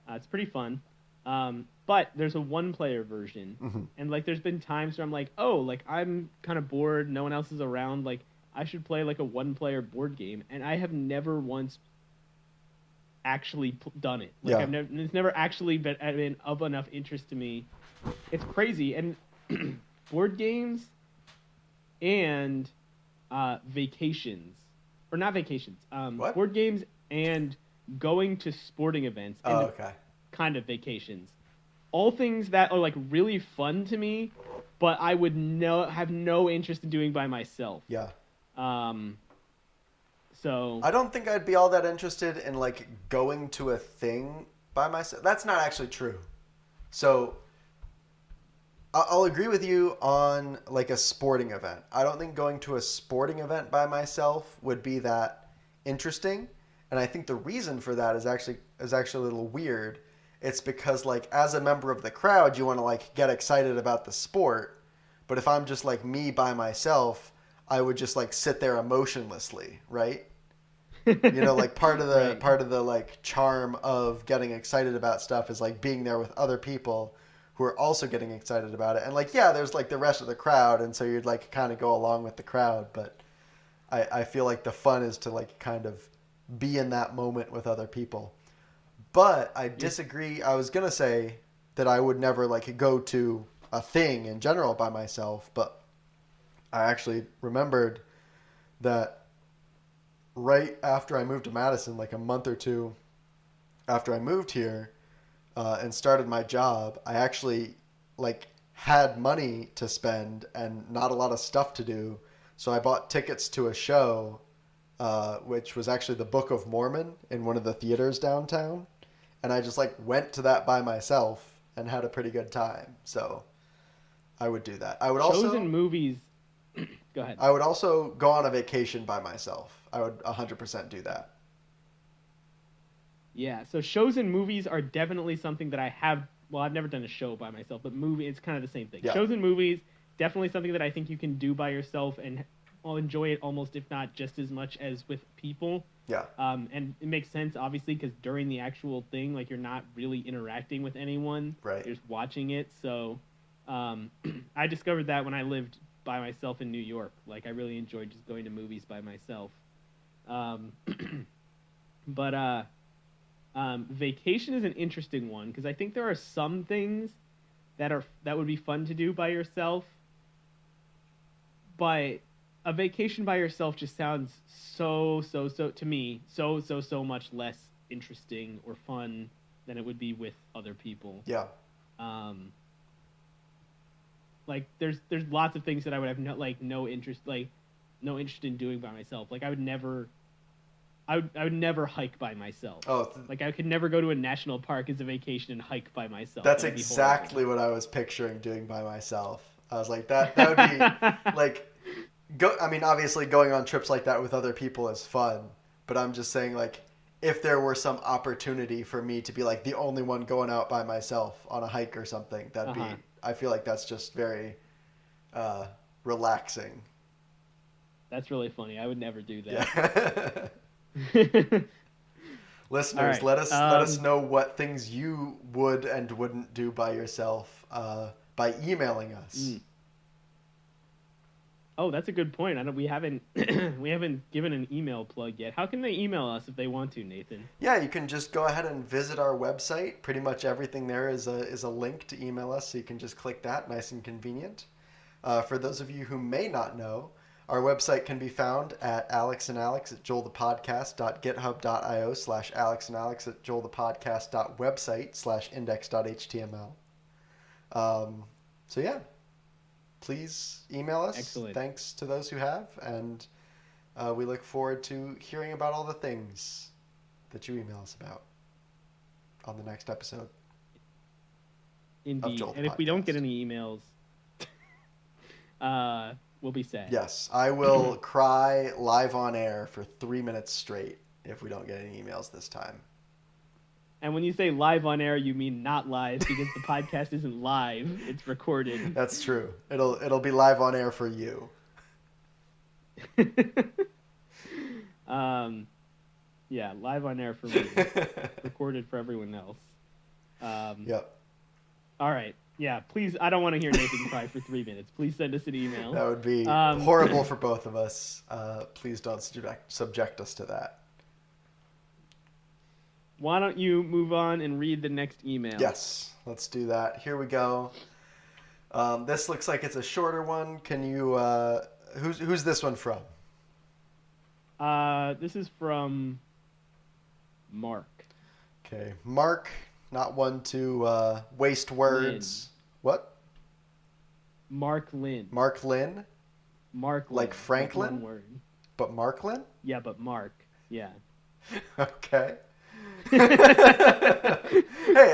It's pretty fun. But there's a one-player version. And, like, there's been times where I'm like, oh, like, I'm kind of bored. No one else is around. Like, I should play, like, a one-player board game. And I have never once actually done it. Like, it's never actually been of enough interest to me. It's crazy. And board games and vacations. Or not vacations. Board games and going to sporting events. And kind of vacations. All things that are like really fun to me, but I would have no interest in doing by myself. Yeah. So I don't think I'd be all that interested in like going to a thing by myself. That's not actually true. So I'll agree with you on like a sporting event. I don't think going to a sporting event by myself would be that interesting. And I think the reason for that is actually a little weird. It's because like as a member of the crowd, you want to like get excited about the sport. But if I'm just like me by myself, I would just like sit there emotionlessly, right? Like part of the like charm of getting excited about stuff is like being there with other people who are also getting excited about it. And like, yeah, there's like the rest of the crowd. And so you'd like kind of go along with the crowd. But I feel like the fun is to like kind of be in that moment with other people. But I disagree. I was going to say that I would never like go to a thing in general by myself. But I actually remembered that right after I moved to Madison, like a month or two after I moved here, and started my job, I actually like had money to spend and not a lot of stuff to do. So I bought tickets to a show, which was actually the Book of Mormon in one of the theaters downtown. And I just like went to that by myself and had a pretty good time. So I would do that. I would shows also and movies. Go ahead. I would also go on a vacation by myself. I would 100% do that. Yeah, so shows and movies are definitely something that I have. Well, I've never done a show by myself, but it's kind of the same thing. Yeah. Shows and movies, definitely something that I think you can do by yourself and I'll enjoy it almost, if not just as much as with people. Yeah. And it makes sense, obviously, because during the actual thing, like, you're not really interacting with anyone. Right. You're just watching it. So I discovered that when I lived by myself in New York. Like, I really enjoyed just going to movies by myself. But vacation is an interesting one because I think there are some things that would be fun to do by yourself, but a vacation by yourself just sounds so to me so much less interesting or fun than it would be with other people. Yeah. Like there's lots of things that I would have no interest in doing by myself. Like I would never hike by myself. Oh, like I could never go to a national park as a vacation and hike by myself. That's exactly what I was picturing doing by myself. I was like, that would be like, I mean, obviously going on trips like that with other people is fun, but I'm just saying like, if there were some opportunity for me to be like the only one going out by myself on a hike or something, that'd be. I feel like that's just very relaxing. That's really funny. I would never do that. Yeah. Listeners, right. let us know what things you would and wouldn't do by yourself by emailing us. Oh, that's a good point. We haven't given an email plug yet. How can they email us if they want to, Nathan? Yeah, you can just go ahead and visit our website. Pretty much everything there is a link to email us, so you can just click that. Nice and convenient. For those of you who may not know, our website can be found at alexandalex@joelthepodcast.github.io/alexandalex@joelthepodcast.website/index.html. So yeah, please email us. Excellent. Thanks to those who have, and we look forward to hearing about all the things that you email us about on the next episode. Indeed. And if we don't get any emails, we'll be sad. Yes, I will cry live on air for 3 minutes straight if we don't get any emails this time. And when you say live on air, you mean not live, because the podcast isn't live; it's recorded. That's true. It'll be live on air for you. Yeah, live on air for me, recorded for everyone else. Yep. All right. Yeah, please. I don't want to hear Nathan cry for 3 minutes. Please send us an email. That would be horrible for both of us. Please don't subject us to that. Why don't you move on and read the next email? Yes, let's do that. Here we go. This looks like it's a shorter one. Can you? Who's this one from? This is from Mark. Okay, Mark. Not one to waste words. Lynn. What? Mark Lynn. Mark Lynn? Mark Lynn. Like Franklin? One word. But Mark Lynn? Yeah, but Mark. Yeah. Okay. Hey,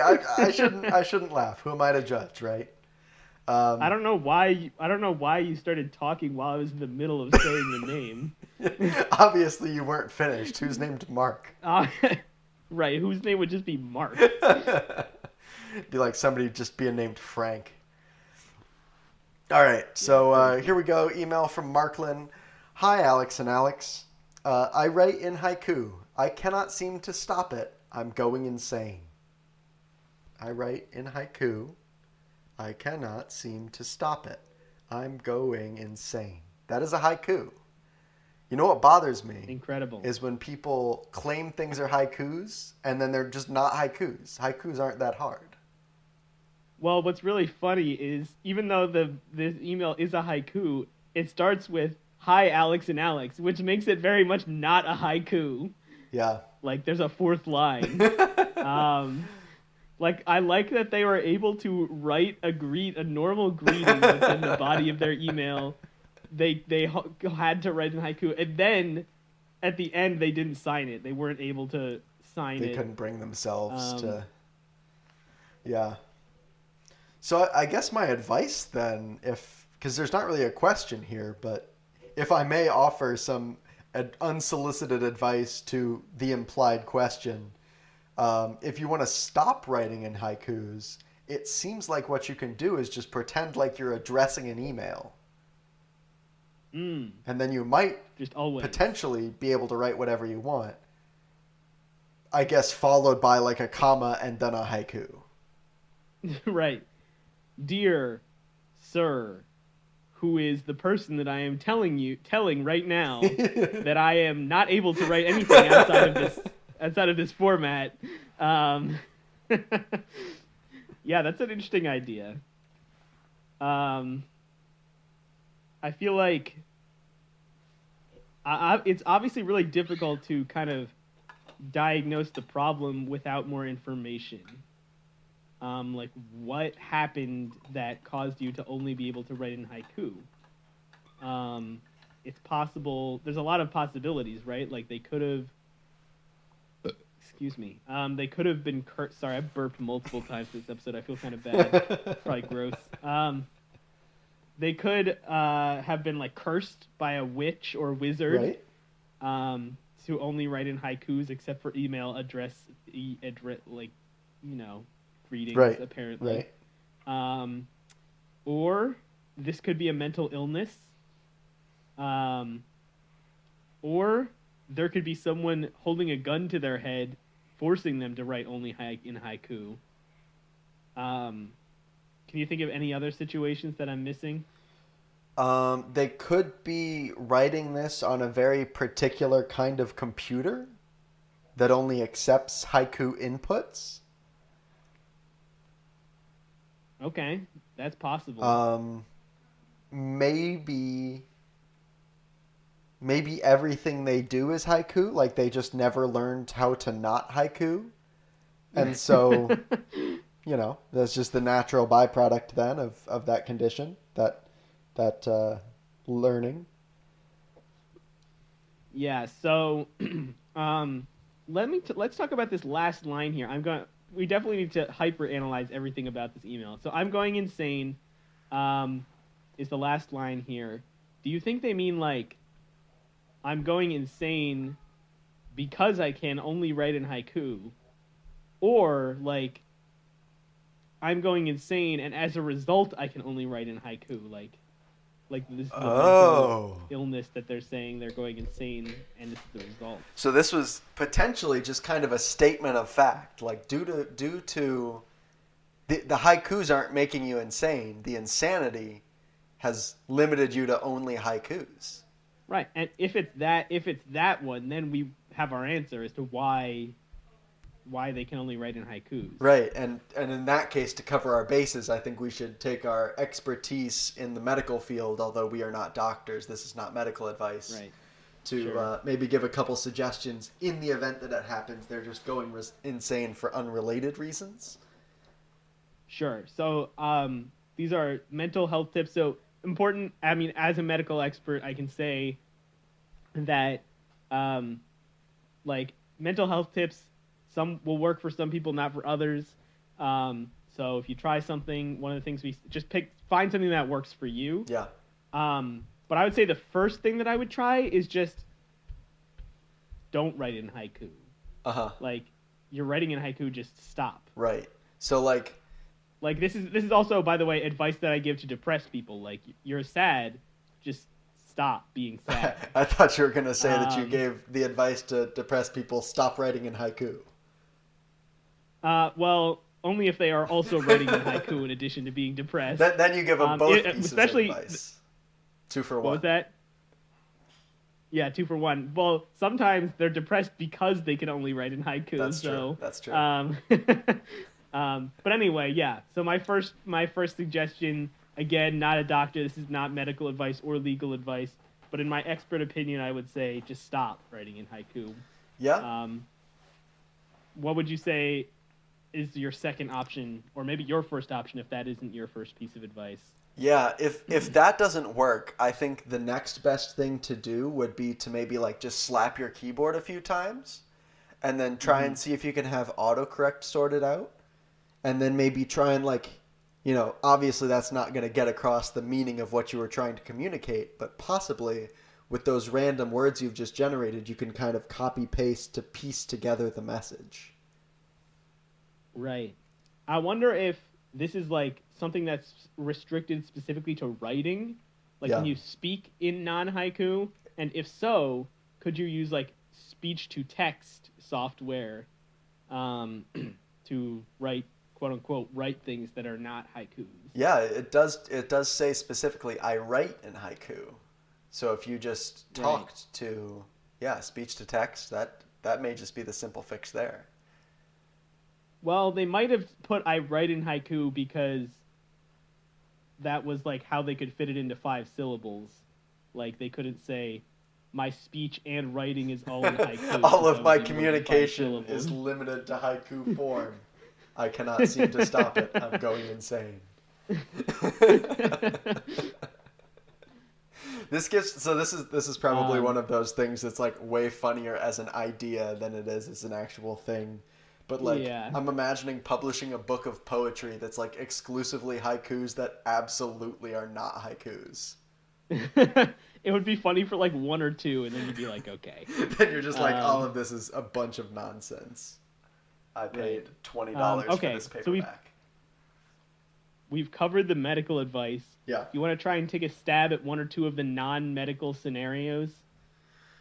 I shouldn't laugh. Who am I to judge, right? I don't know why you started talking while I was in the middle of saying the name. Obviously, you weren't finished. Who's named Mark? Right, whose name would just be Mark? Be like somebody just being named Frank. All right, so here we go. Email from Marklin. Hi, Alex and Alex. I write in haiku. I cannot seem to stop it. I'm going insane. I write in haiku. I cannot seem to stop it. I'm going insane. That is a haiku. You know what bothers me? Incredible. Is when people claim things are haikus and then they're just not haikus. Haikus aren't that hard. Well, what's really funny is even though this email is a haiku, it starts with "Hi, Alex and Alex," which makes it very much not a haiku. Yeah. Like there's a fourth line. Like I like that they were able to write a normal greeting within the body of their email. They had to write in haiku, and then at the end they didn't sign it. They weren't able to sign it. They couldn't bring themselves to. Yeah. So I guess my advice then, because there's not really a question here, but if I may offer some unsolicited advice to the implied question, if you want to stop writing in haikus, it seems like what you can do is just pretend like you're addressing an email. And then you might just always potentially be able to write whatever you want. I guess followed by like a comma and then a haiku. Right. Dear Sir, who is the person that I am telling right now that I am not able to write anything outside of this format. Yeah, that's an interesting idea. I feel like it's obviously really difficult to kind of diagnose the problem without more information. Like what happened that caused you to only be able to write in haiku? It's possible. There's a lot of possibilities, right? Like they could have. Excuse me. They could have been cursed. Sorry, I burped multiple times this episode. I feel kind of bad. It's probably gross. They could have been like cursed by a witch or wizard. Right. to only write in haikus except for email greetings, Right. apparently. Right. Or this could be a mental illness. Or there could be someone holding a gun to their head, forcing them to write only in haiku. Can you think of any other situations that I'm missing? They could be writing this on a very particular kind of computer that only accepts haiku inputs. Okay, that's possible. Maybe everything they do is haiku, like they just never learned how to not haiku. And so, that's just the natural byproduct then of that condition, that learning. Yeah, so let's talk about this last line here. We definitely need to hyper analyze everything about this email. So I'm going insane is the last line here. Do you think they mean like I'm going insane because I can only write in haiku, or like I'm going insane and as a result I can only write in haiku, like this is the mental illness that they're saying they're going insane, and this is the result. So this was potentially just kind of a statement of fact, like due to the haikus aren't making you insane. The insanity has limited you to only haikus. Right, and if it's that one, then we have our answer as to why they can only write in haikus. Right, and in that case, to cover our bases, I think we should take our expertise in the medical field, although we are not doctors, this is not medical advice, right, to maybe give a couple suggestions in the event that it happens. They're just going insane for unrelated reasons. Sure. So these are mental health tips. So important. I mean, as a medical expert, I can say that like mental health tips, some will work for some people, not for others. So if you try something, one of the things we just find something that works for you. Yeah. But I would say the first thing that I would try is just don't write in haiku. Like you're writing in haiku, just stop. Right. So like this is also, by the way, advice that I give to depressed people. Like you're sad, just stop being sad. I thought you were going to say that you gave the advice to depressed people, stop writing in haiku. Well, only if they are also writing in haiku in addition to being depressed. Then you give them both pieces of advice. 2 for 1. What was that? Yeah, 2 for 1. Well, sometimes they're depressed because they can only write in haiku. That's true. But anyway, yeah. So my first suggestion, again, not a doctor. This is not medical advice or legal advice. But in my expert opinion, I would say just stop writing in haiku. Yeah. What would you say is your second option, or maybe your first option if that isn't your first piece of advice? Yeah, if that doesn't work, I think the next best thing to do would be to maybe like just slap your keyboard a few times and then try and see if you can have autocorrect sorted out. And then maybe try and like, obviously that's not going to get across the meaning of what you were trying to communicate, but possibly with those random words you've just generated, you can kind of copy paste to piece together the message. Right. I wonder if this is like something that's restricted specifically to writing. Like, can you speak in non-haiku? And if so, could you use like speech-to-text software to write, quote-unquote, write things that are not haikus? Yeah, it does say specifically, I write in haiku. So if you just talked to, speech-to-text, that may just be the simple fix there. Well, they might have put I write in haiku because that was like how they could fit it into 5 syllables. Like they couldn't say my speech and writing is all in haiku. All of my communication is limited to haiku form. I cannot seem to stop it. I'm going insane. This is probably one of those things that's like way funnier as an idea than it is as an actual thing. But like, I'm imagining publishing a book of poetry that's like exclusively haikus that absolutely are not haikus. It would be funny for like one or two, and then you'd be like, okay. Then you're just like, all of this is a bunch of nonsense. I paid $20 for this paperback. So we've covered the medical advice. Yeah. You want to try and take a stab at one or two of the non-medical scenarios?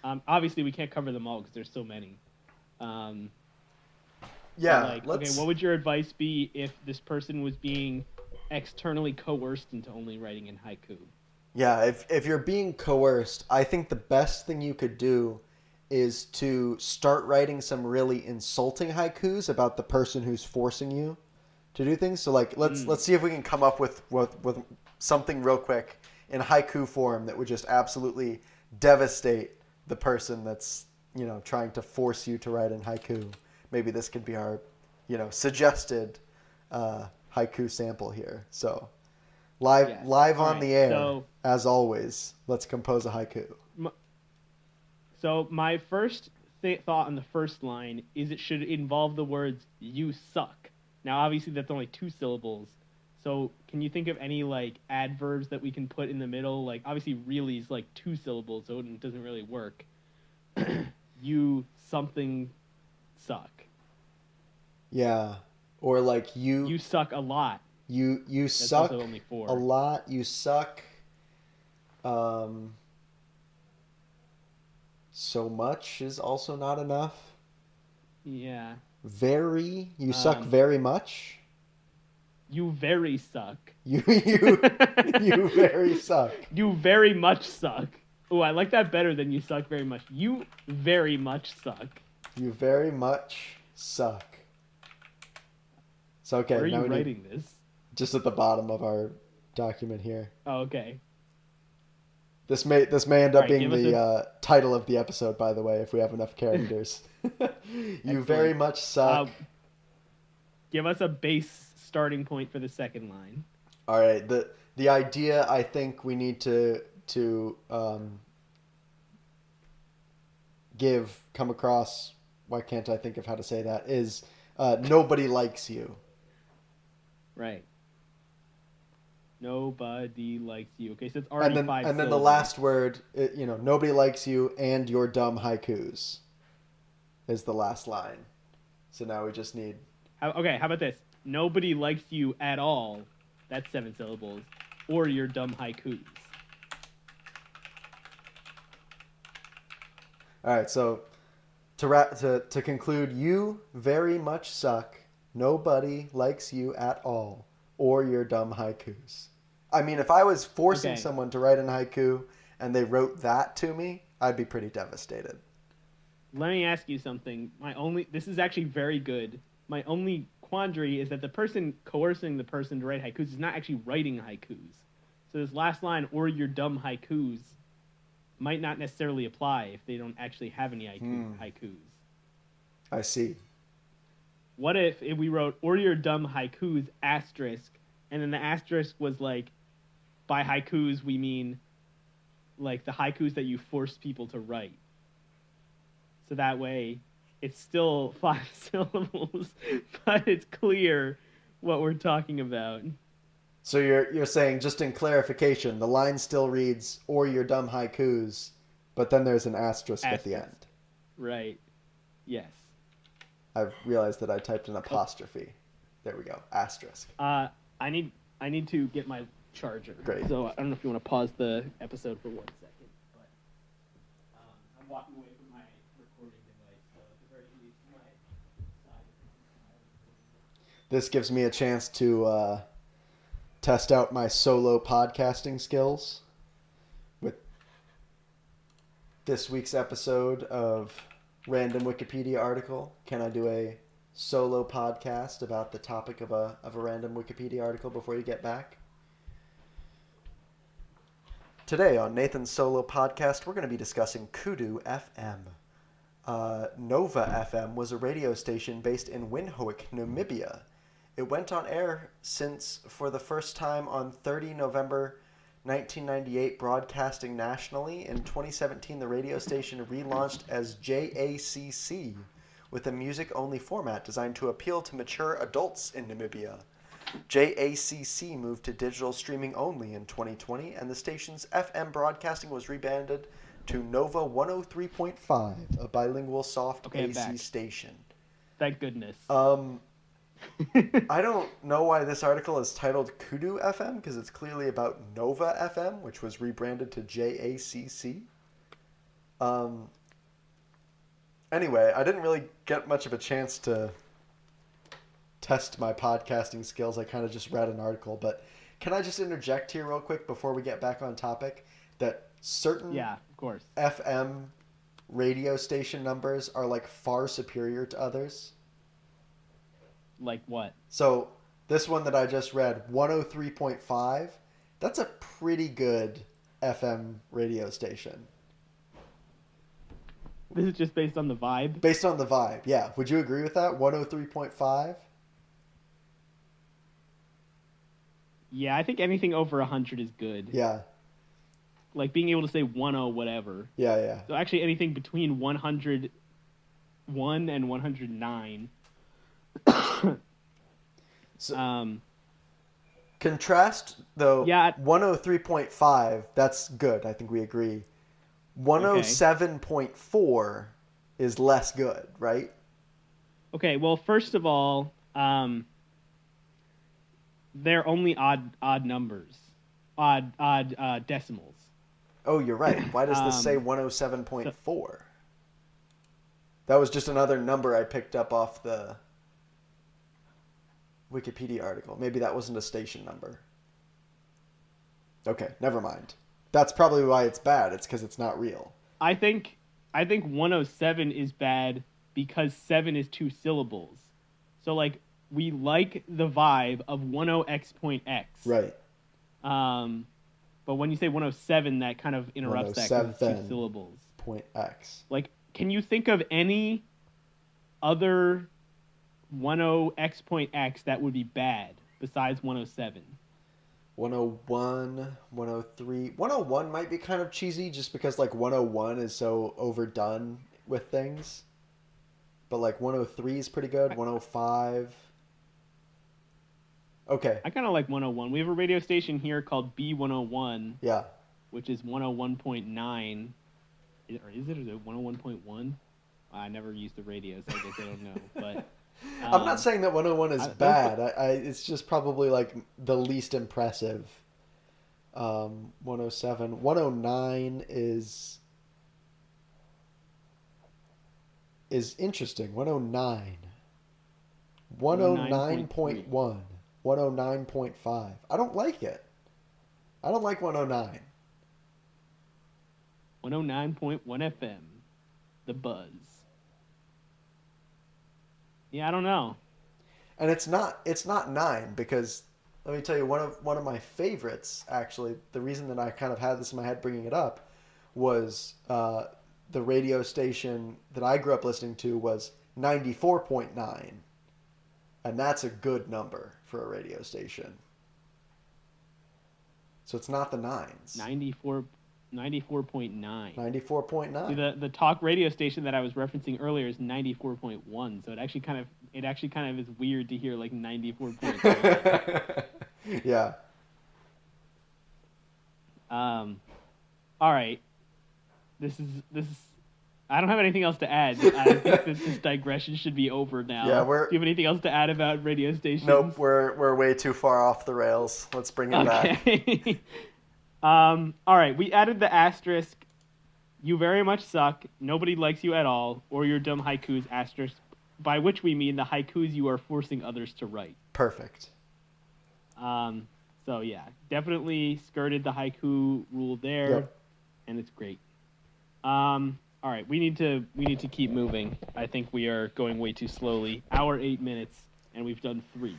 Obviously, we can't cover them all because there's so many. Okay, what would your advice be if this person was being externally coerced into only writing in haiku? Yeah, if you're being coerced, I think the best thing you could do is to start writing some really insulting haikus about the person who's forcing you to do things. So like let's see if we can come up with something real quick in haiku form that would just absolutely devastate the person that's, trying to force you to write in haiku. Maybe this could be our, suggested haiku sample here. So live on the air, as always, let's compose a haiku. So my first thought on the first line is it should involve the words "you suck." Now, obviously, that's only 2 syllables. So can you think of any like adverbs that we can put in the middle? Like obviously, really is like 2 syllables, so it doesn't really work. You something suck. Yeah, or like you. You suck a lot. You that's suck also only 4. a lot. You suck. So much is also not enough. Yeah. You suck very much. You very suck. You very suck. You very much suck. Oh, I like that better than you suck very much. You very much suck. You very much suck. So okay, where are you writing this? Just at the bottom of our document here. Oh, okay. This may end up being the title of the episode, by the way, if we have enough characters. You very much suck. Give us a base starting point for the second line. All right. The idea I think we need to come across. Why can't I think of how to say that? Is nobody likes you. Right. Nobody likes you. Okay, so it's already 5 syllables. And then the last word, nobody likes you and your dumb haikus is the last line. So now we just need... How about this? Nobody likes you at all. That's 7 syllables. Or your dumb haikus. All right, so to conclude, you very much suck. Nobody likes you at all. Or your dumb haikus. I mean, if I was forcing someone to write an haiku and they wrote that to me, I'd be pretty devastated. Let me ask you something. This is actually very good. My only quandary is that the person coercing the person to write haikus is not actually writing haikus. So this last line, or your dumb haikus, might not necessarily apply if they don't actually have any haikus. I see. What if we wrote, or your dumb haikus, asterisk, and then the asterisk was like, by haikus we mean like the haikus that you force people to write. So that way it's still 5 syllables, but it's clear what we're talking about. So you're saying, just in clarification, the line still reads, or your dumb haikus, but then there's an asterisk at the end. Right. Yes. I've realized that I typed an apostrophe. There we go. Asterisk. I need to get my charger. Great. So I don't know if you want to pause the episode for 1 second, but I'm walking away from my recording device, so at the very least, my side. This gives me a chance to test out my solo podcasting skills with this week's episode of Random Wikipedia Article. Can I do a solo podcast about the topic of a random Wikipedia article before you get back? Today on Nathan's solo podcast, we're going to be discussing Kudu FM. Nova FM was a radio station based in Windhoek, Namibia. It went on air for the first time on 30 November 1998, broadcasting nationally. In 2017, the radio station relaunched as JACC with a music-only format designed to appeal to mature adults in Namibia. JACC moved to digital streaming only in 2020, and the station's FM broadcasting was rebranded to Nova 103.5, a bilingual soft AC station. Thank goodness. I don't know why this article is titled Kudu FM, because it's clearly about Nova FM, which was rebranded to JACC. Anyway, I didn't really get much of a chance to test my podcasting skills. I kind of just read an article, but can I just interject here real quick before we get back on topic that certain of course, FM radio station numbers are like far superior to others? Like what? So this one that I just read, 103.5, that's a pretty good FM radio station. This is just based on the vibe? Based on the vibe, yeah. Would you agree with that? 103.5? Yeah, I think anything over 100 is good. Yeah. Like being able to say 10 whatever. Yeah. So actually anything between 101 and 109. So, contrast, though, 103.5, that's good. I think we agree. 107.4 is less good, right? Okay, well, first of all, they're only odd numbers. Odd decimals. Oh, you're right. Why does this say 107.4? That was just another number I picked up off the Wikipedia article. Maybe that wasn't a station number. Okay, never mind. That's probably why it's bad. It's because it's not real. I think 107 is bad because 7 is 2 syllables. So like we like the vibe of 10x.x. Right. But when you say 107, that kind of interrupts that because it's 2 syllables. .x. Like, can you think of any other 10x.x that would be bad besides 107? 101, 103. 101 might be kind of cheesy just because like 101 is so overdone with things. But like 103 is pretty good. 105. Okay. I kind of like 101. We have a radio station here called B101. Yeah. Which is 101.9. Or is it 101.1? I never used the radio, so I guess I don't know. But I'm not saying that 101 is bad. It's just probably like the least impressive. 107. 109 is interesting. 109. 109.1. 109.5. I don't like it. I don't like 109. 109.1 FM. The Buzz. Yeah, I don't know. And it's not 9 because let me tell you one of my favorites actually. The reason that I kind of had this in my head bringing it up was the radio station that I grew up listening to was 94.9. And that's a good number for a radio station. So it's not the 9s. 94.9. 94.9. See, the talk radio station that I was referencing earlier is 94.1. So it actually kind of is weird to hear like 94.9. Yeah. All right. This is. I don't have anything else to add. I think this digression should be over now. Yeah, do you have anything else to add about radio stations? Nope, we're way too far off the rails. Let's bring it back. All right, we added the asterisk. You very much suck. Nobody likes you at all, or your dumb haikus asterisk. By which we mean the haikus you are forcing others to write. Perfect. So yeah, definitely skirted the haiku rule there, and it's great. All right, we need to keep moving. I think we are going way too slowly. Hour 8 minutes, and we've done 3.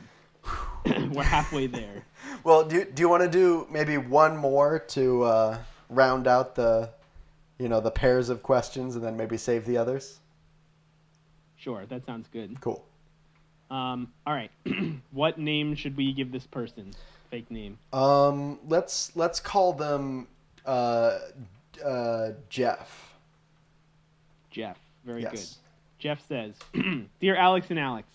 We're halfway there. Well, do you want to do maybe one more to round out the pairs of questions, and then maybe save the others? Sure, that sounds good. Cool. All right, what name should we give this person? Fake name. Let's call them Jeff. Jeff. Very yes. good. Jeff says, Dear Alex and Alex,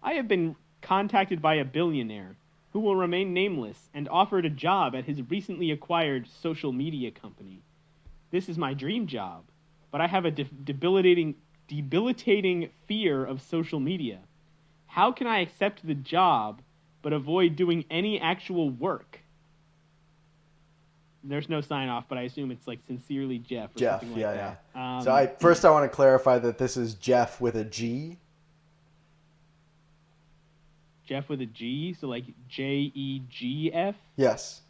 I have been contacted by a billionaire who will remain nameless, and offered a job at his recently acquired social media company. This is my dream job, but I have a debilitating fear of social media. How can I accept the job but avoid doing any actual work? There's no sign off, but I assume it's like sincerely Jeff or something like that. Yeah. So I want to clarify that this is Jeff with a G. Jeff with a G, so like JEGF? Yes.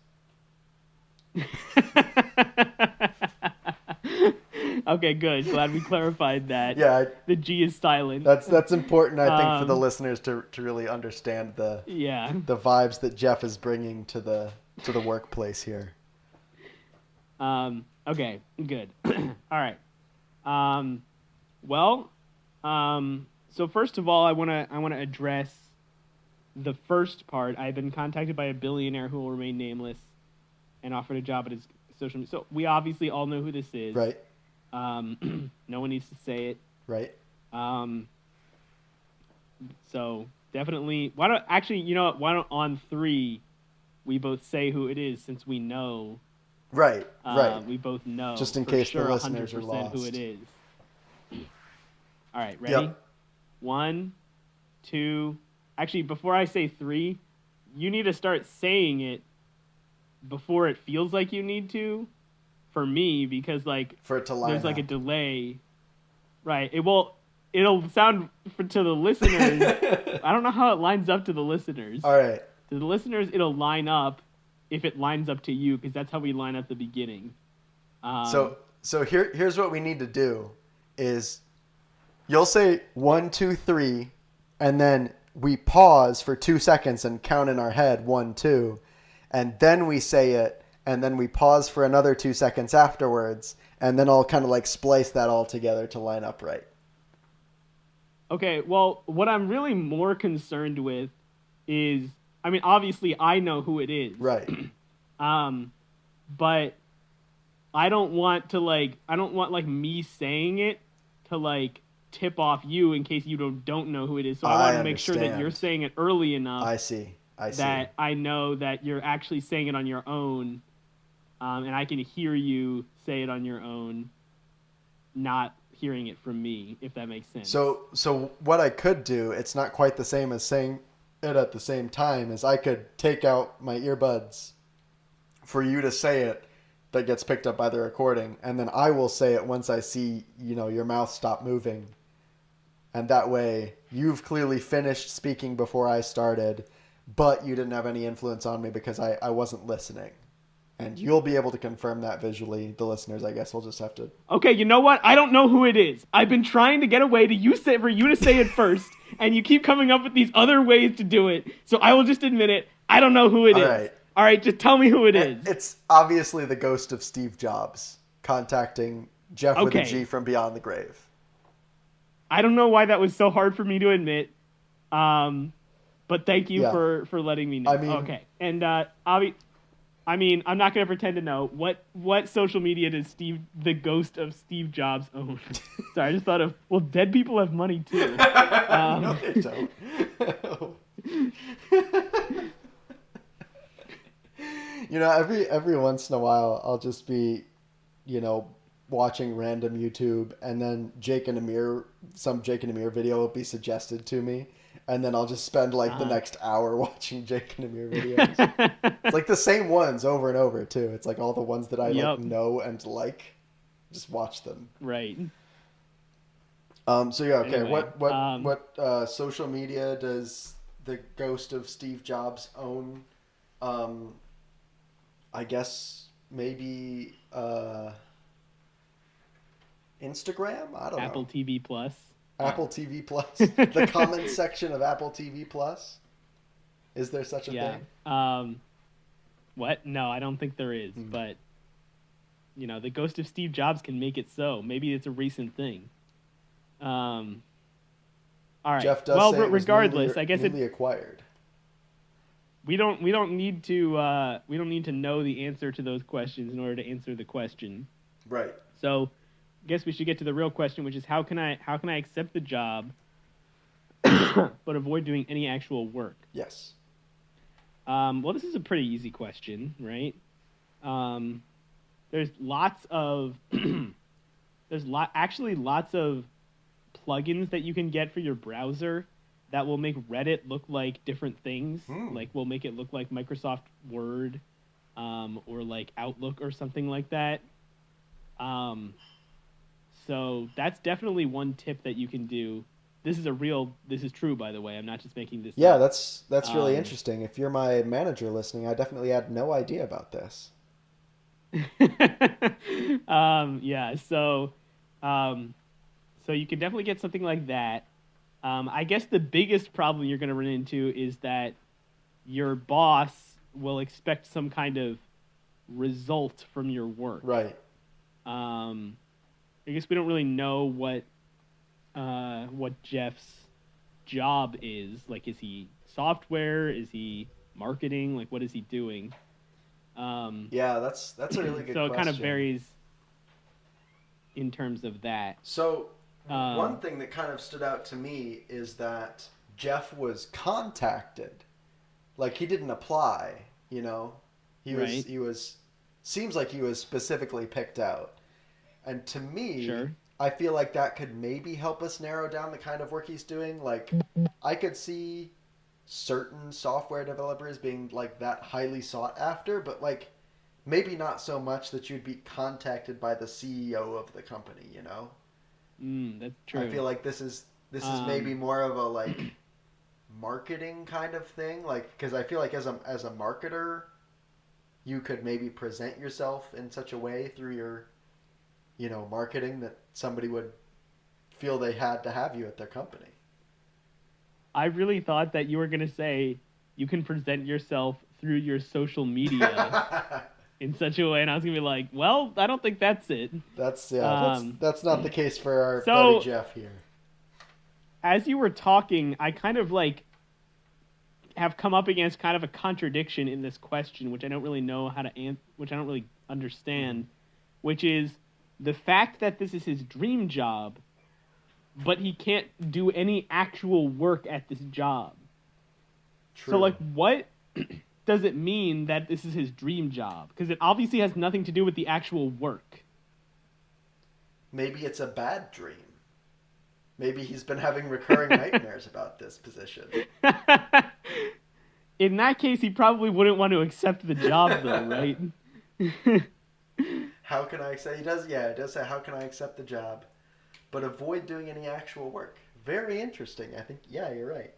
Okay, good. Glad we clarified that. Yeah. The G is silent. That's important, I think, for the listeners to really understand the vibes that Jeff is bringing to the workplace here. Okay, good. All right. So first of all, I want to address the first part. I've been contacted by a billionaire who will remain nameless and offered a job at his social media. So we obviously all know who this is. Right. No one needs to say it. Right. So definitely, why don't on 3 we both say who it is, since we know. Right. Right. We both know. Just in case sure, the listeners are 100% lost. who it is. All right, ready? Yep. 1, 2. Actually, before I say 3, you need to start saying it before it feels like you need to. For me, because for it to line there's up. a delay. Right. It'll sound to the listeners. I don't know how it lines up to the listeners. All right. To the listeners, it'll line up if it lines up to you, because that's how we line up the beginning. So here's what we need to do is you'll say 1, 2, 3, and then we pause for 2 seconds and count in our head 1, 2, and then we say it, and then we pause for another 2 seconds afterwards, and then I'll kind of splice that all together to line up right. Okay, well, what I'm really more concerned with is, I mean, obviously I know who it is. Right. But I don't want me saying it to tip off you in case you don't know who it is. So I want to make sure that you're saying it early enough. I see. That I know that you're actually saying it on your own, and I can hear you say it on your own, not hearing it from me, if that makes sense. So what I could do, it's not quite the same as saying it at the same time, is I could take out my earbuds for you to say it that gets picked up by the recording, and then I will say it once I see, your mouth stop moving. And that way, you've clearly finished speaking before I started, but you didn't have any influence on me because I wasn't listening. And you'll be able to confirm that visually. The listeners, I guess, will just have to... Okay, you know what? I don't know who it is. I've been trying to get a way for you to say it first, and you keep coming up with these other ways to do it. So I will just admit it. I don't know who it is. All right, just tell me who it is. It's obviously the ghost of Steve Jobs contacting Jeff with a G from beyond the grave. I don't know why that was so hard for me to admit, but thank you for letting me know. Okay, and I'm not going to pretend to know what social media does the ghost of Steve Jobs own. Sorry, I just thought of, well, dead people have money too. No, they don't. Every once in a while, I'll just be, watching random YouTube, and then some Jake and Amir video will be suggested to me, and then I'll just spend the next hour watching Jake and Amir videos. It's the same ones over and over too. It's all the ones that I know and just watch them. Right. So yeah, okay. Anyway, what social media does the ghost of Steve Jobs own? I guess maybe Instagram? I don't know. Apple TV Plus. Apple TV Plus? The comments section of Apple TV Plus? Is there such a thing? What? No, I don't think there is. But, the ghost of Steve Jobs can make it so. Maybe it's a recent thing. All right. Jeff does say regardless, I guess newly acquired. We don't need to know the answer to those questions in order to answer the question. Right. So, I guess we should get to the real question, which is how can I accept the job but avoid doing any actual work? Yes. Well, this is a pretty easy question, right? Um, there's lots of actually lots of plugins that you can get for your browser that will make Reddit look like different things. Like will make it look like Microsoft Word, or like Outlook or something like that. So that's definitely one tip that you can do. This is true, by the way. I'm not just making this Yeah, up. that's really interesting. If you're my manager listening, I definitely had no idea about this. Yeah, um, so you can definitely get something like that. I guess the biggest problem you're going to run into is that your boss will expect some kind of result from your work. Right. I guess we don't really know what Jeff's job is. Like, is he software? Is he marketing? Like, what is he doing? Yeah, that's a really good so it question. kind of varies in terms of that. So one thing that kind of stood out to me is that Jeff was contacted. Like he didn't apply, you know. He was seems like he was specifically picked out. And to me, Sure. I feel like that could maybe help us narrow down the kind of work he's doing. Like I could see certain software developers being like that highly sought after, but like maybe not so much that you'd be contacted by the CEO of the company, you know? That's true. I feel like this is maybe more of a like marketing kind of thing, like because I feel like as a marketer, you could maybe present yourself in such a way through your, you know, marketing that somebody would feel they had to have you at their company. I really thought that you were going to say you can present yourself through your social media in such a way, and I was going to be like, well, I don't think that's it. That's not the case for our so, buddy Jeff here. As you were talking, I kind of like have come up against kind of a contradiction in this question, which I don't really know how to answer, which I don't really understand, which is the fact that this is his dream job, but he can't do any actual work at this job. True. So, like, what does it mean that this is his dream job? Because it obviously has nothing to do with the actual work. Maybe it's a bad dream. Maybe he's been having recurring nightmares about this position. In that case, he probably wouldn't want to accept the job, though, right? How can I say? He does, yeah, it does say, how can I accept the job, but avoid doing any actual work? Very interesting. I think, yeah, you're right.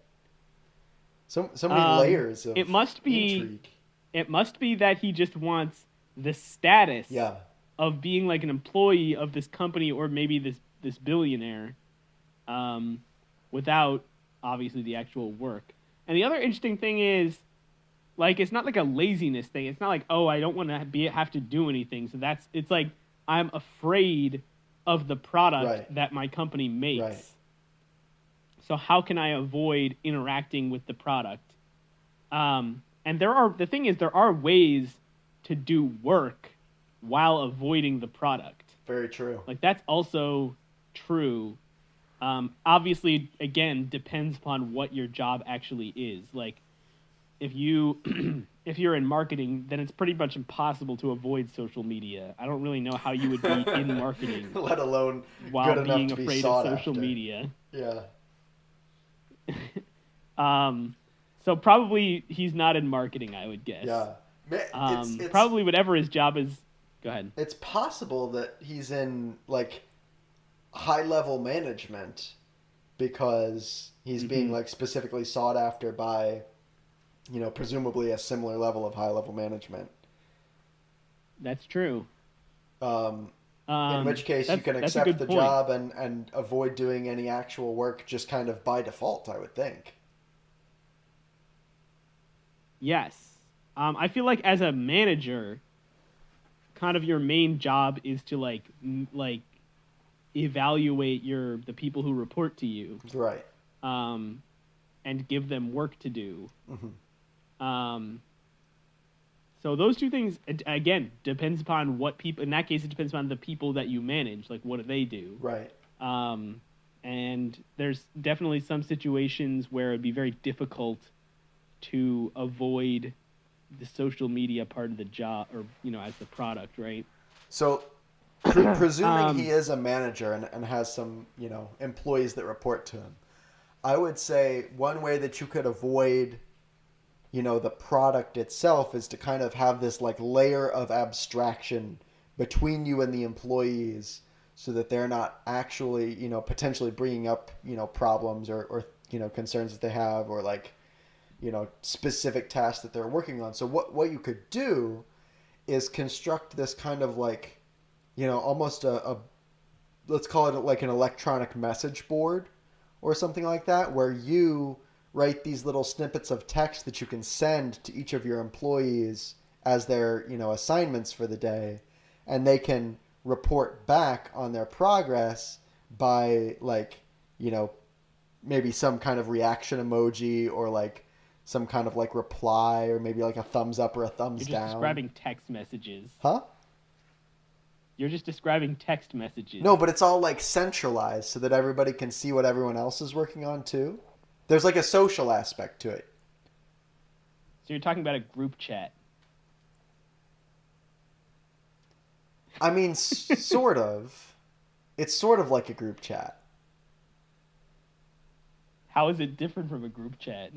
So many layers of intrigue. It must be that he just wants the status Yeah. of being like an employee of this company or maybe this billionaire, without obviously the actual work. And the other interesting thing is, like, it's not like a laziness thing. It's not like, oh, I don't want to have to do anything. So it's like I'm afraid of the product that my company makes. Right. So how can I avoid interacting with the product? And the thing is, there are ways to do work while avoiding the product. Very true. Like, that's also true. Obviously, again, depends upon what your job actually is. Like, if you're in marketing, then it's pretty much impossible to avoid social media. I don't really know how you would be in marketing, let alone while good being enough to be afraid sought of social after. media. Yeah. So probably he's not in marketing, I would guess. Yeah. It's probably whatever his job is. Go ahead. It's possible that he's in like high-level management because he's being like specifically sought after by, you know, presumably a similar level of high-level management. That's true. In which case you can accept the job and avoid doing any actual work just kind of by default, I would think. Yes. I feel like as a manager, kind of your main job is to like evaluate the people who report to you. Right. And give them work to do. Mm-hmm. So those two things, again, depends upon what people, in that case, it depends upon the people that you manage. Like, what do they do? Right. And there's definitely some situations where it'd be very difficult to avoid the social media part of the job, or as the product, right? So, presuming he is a manager and has some employees that report to him, I would say one way that you could avoid the product itself is to kind of have this like layer of abstraction between you and the employees, so that they're not actually potentially bringing up problems or concerns that they have, or like specific tasks that they're working on. So what you could do is construct this kind of like almost a let's call it like an electronic message board or something like that, where you write these little snippets of text that you can send to each of your employees as their assignments for the day, and they can report back on their progress by like maybe some kind of reaction emoji, or like some kind of like reply, or maybe like a thumbs up or a thumbs You're just down. describing text messages. Huh? You're just describing text messages. No, but it's all like centralized so that everybody can see what everyone else is working on too. There's like a social aspect to it. So you're talking about a group chat. I mean, sort of. It's sort of like a group chat. How is it different from a group chat?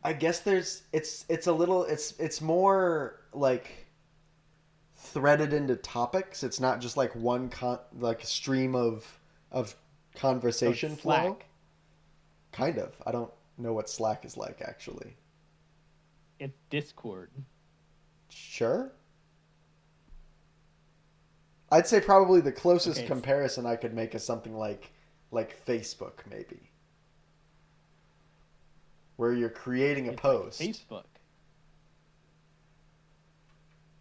I guess it's more like threaded into topics. It's not just like one like stream of conversation so Slack. flow. Kind of. I don't know what Slack is like actually. It's Discord. Sure. I'd say probably the closest comparison I could make is something like Facebook, maybe, where you're creating a post. Like Facebook.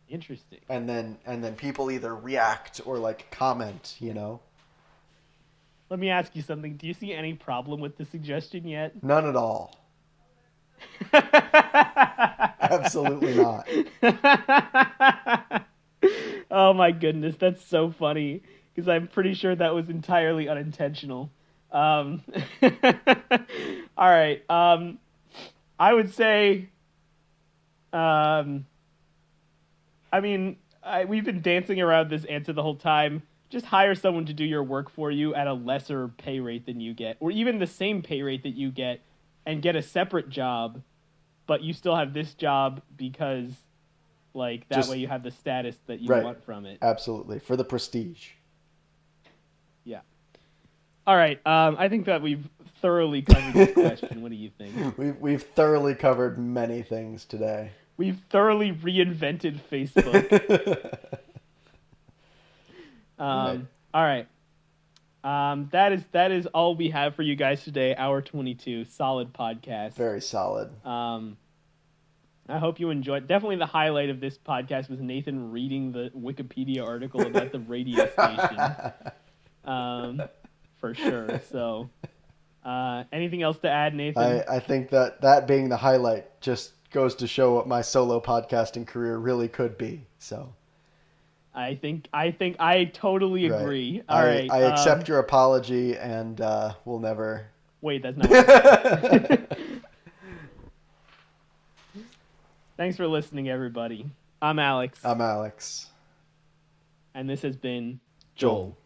Interesting. And then people either react or like comment. Let me ask you something. Do you see any problem with the suggestion yet? None at all. Absolutely not. Oh my goodness, that's so funny, because I'm pretty sure that was entirely unintentional. All right. I would say, we've been dancing around this answer the whole time. Just hire someone to do your work for you at a lesser pay rate than you get, or even the same pay rate that you get, and get a separate job, but you still have this job because, like, that way you have the status that you want from it. Absolutely. For the prestige. Yeah. All right. I think that we've thoroughly covered this question. What do you think? We've thoroughly covered many things today. We've thoroughly reinvented Facebook. All right. That is all we have for you guys today. Hour 22. Solid podcast. Very solid. I hope you enjoyed. Definitely the highlight of this podcast was Nathan reading the Wikipedia article about the radio station. For sure. So, anything else to add, Nathan? I think that being the highlight just goes to show what my solo podcasting career really could be. So, I think I totally agree. Right. All right. I accept your apology, and we'll never. Wait, that's not what Thanks for listening, everybody. I'm Alex. I'm Alex. And this has been Joel.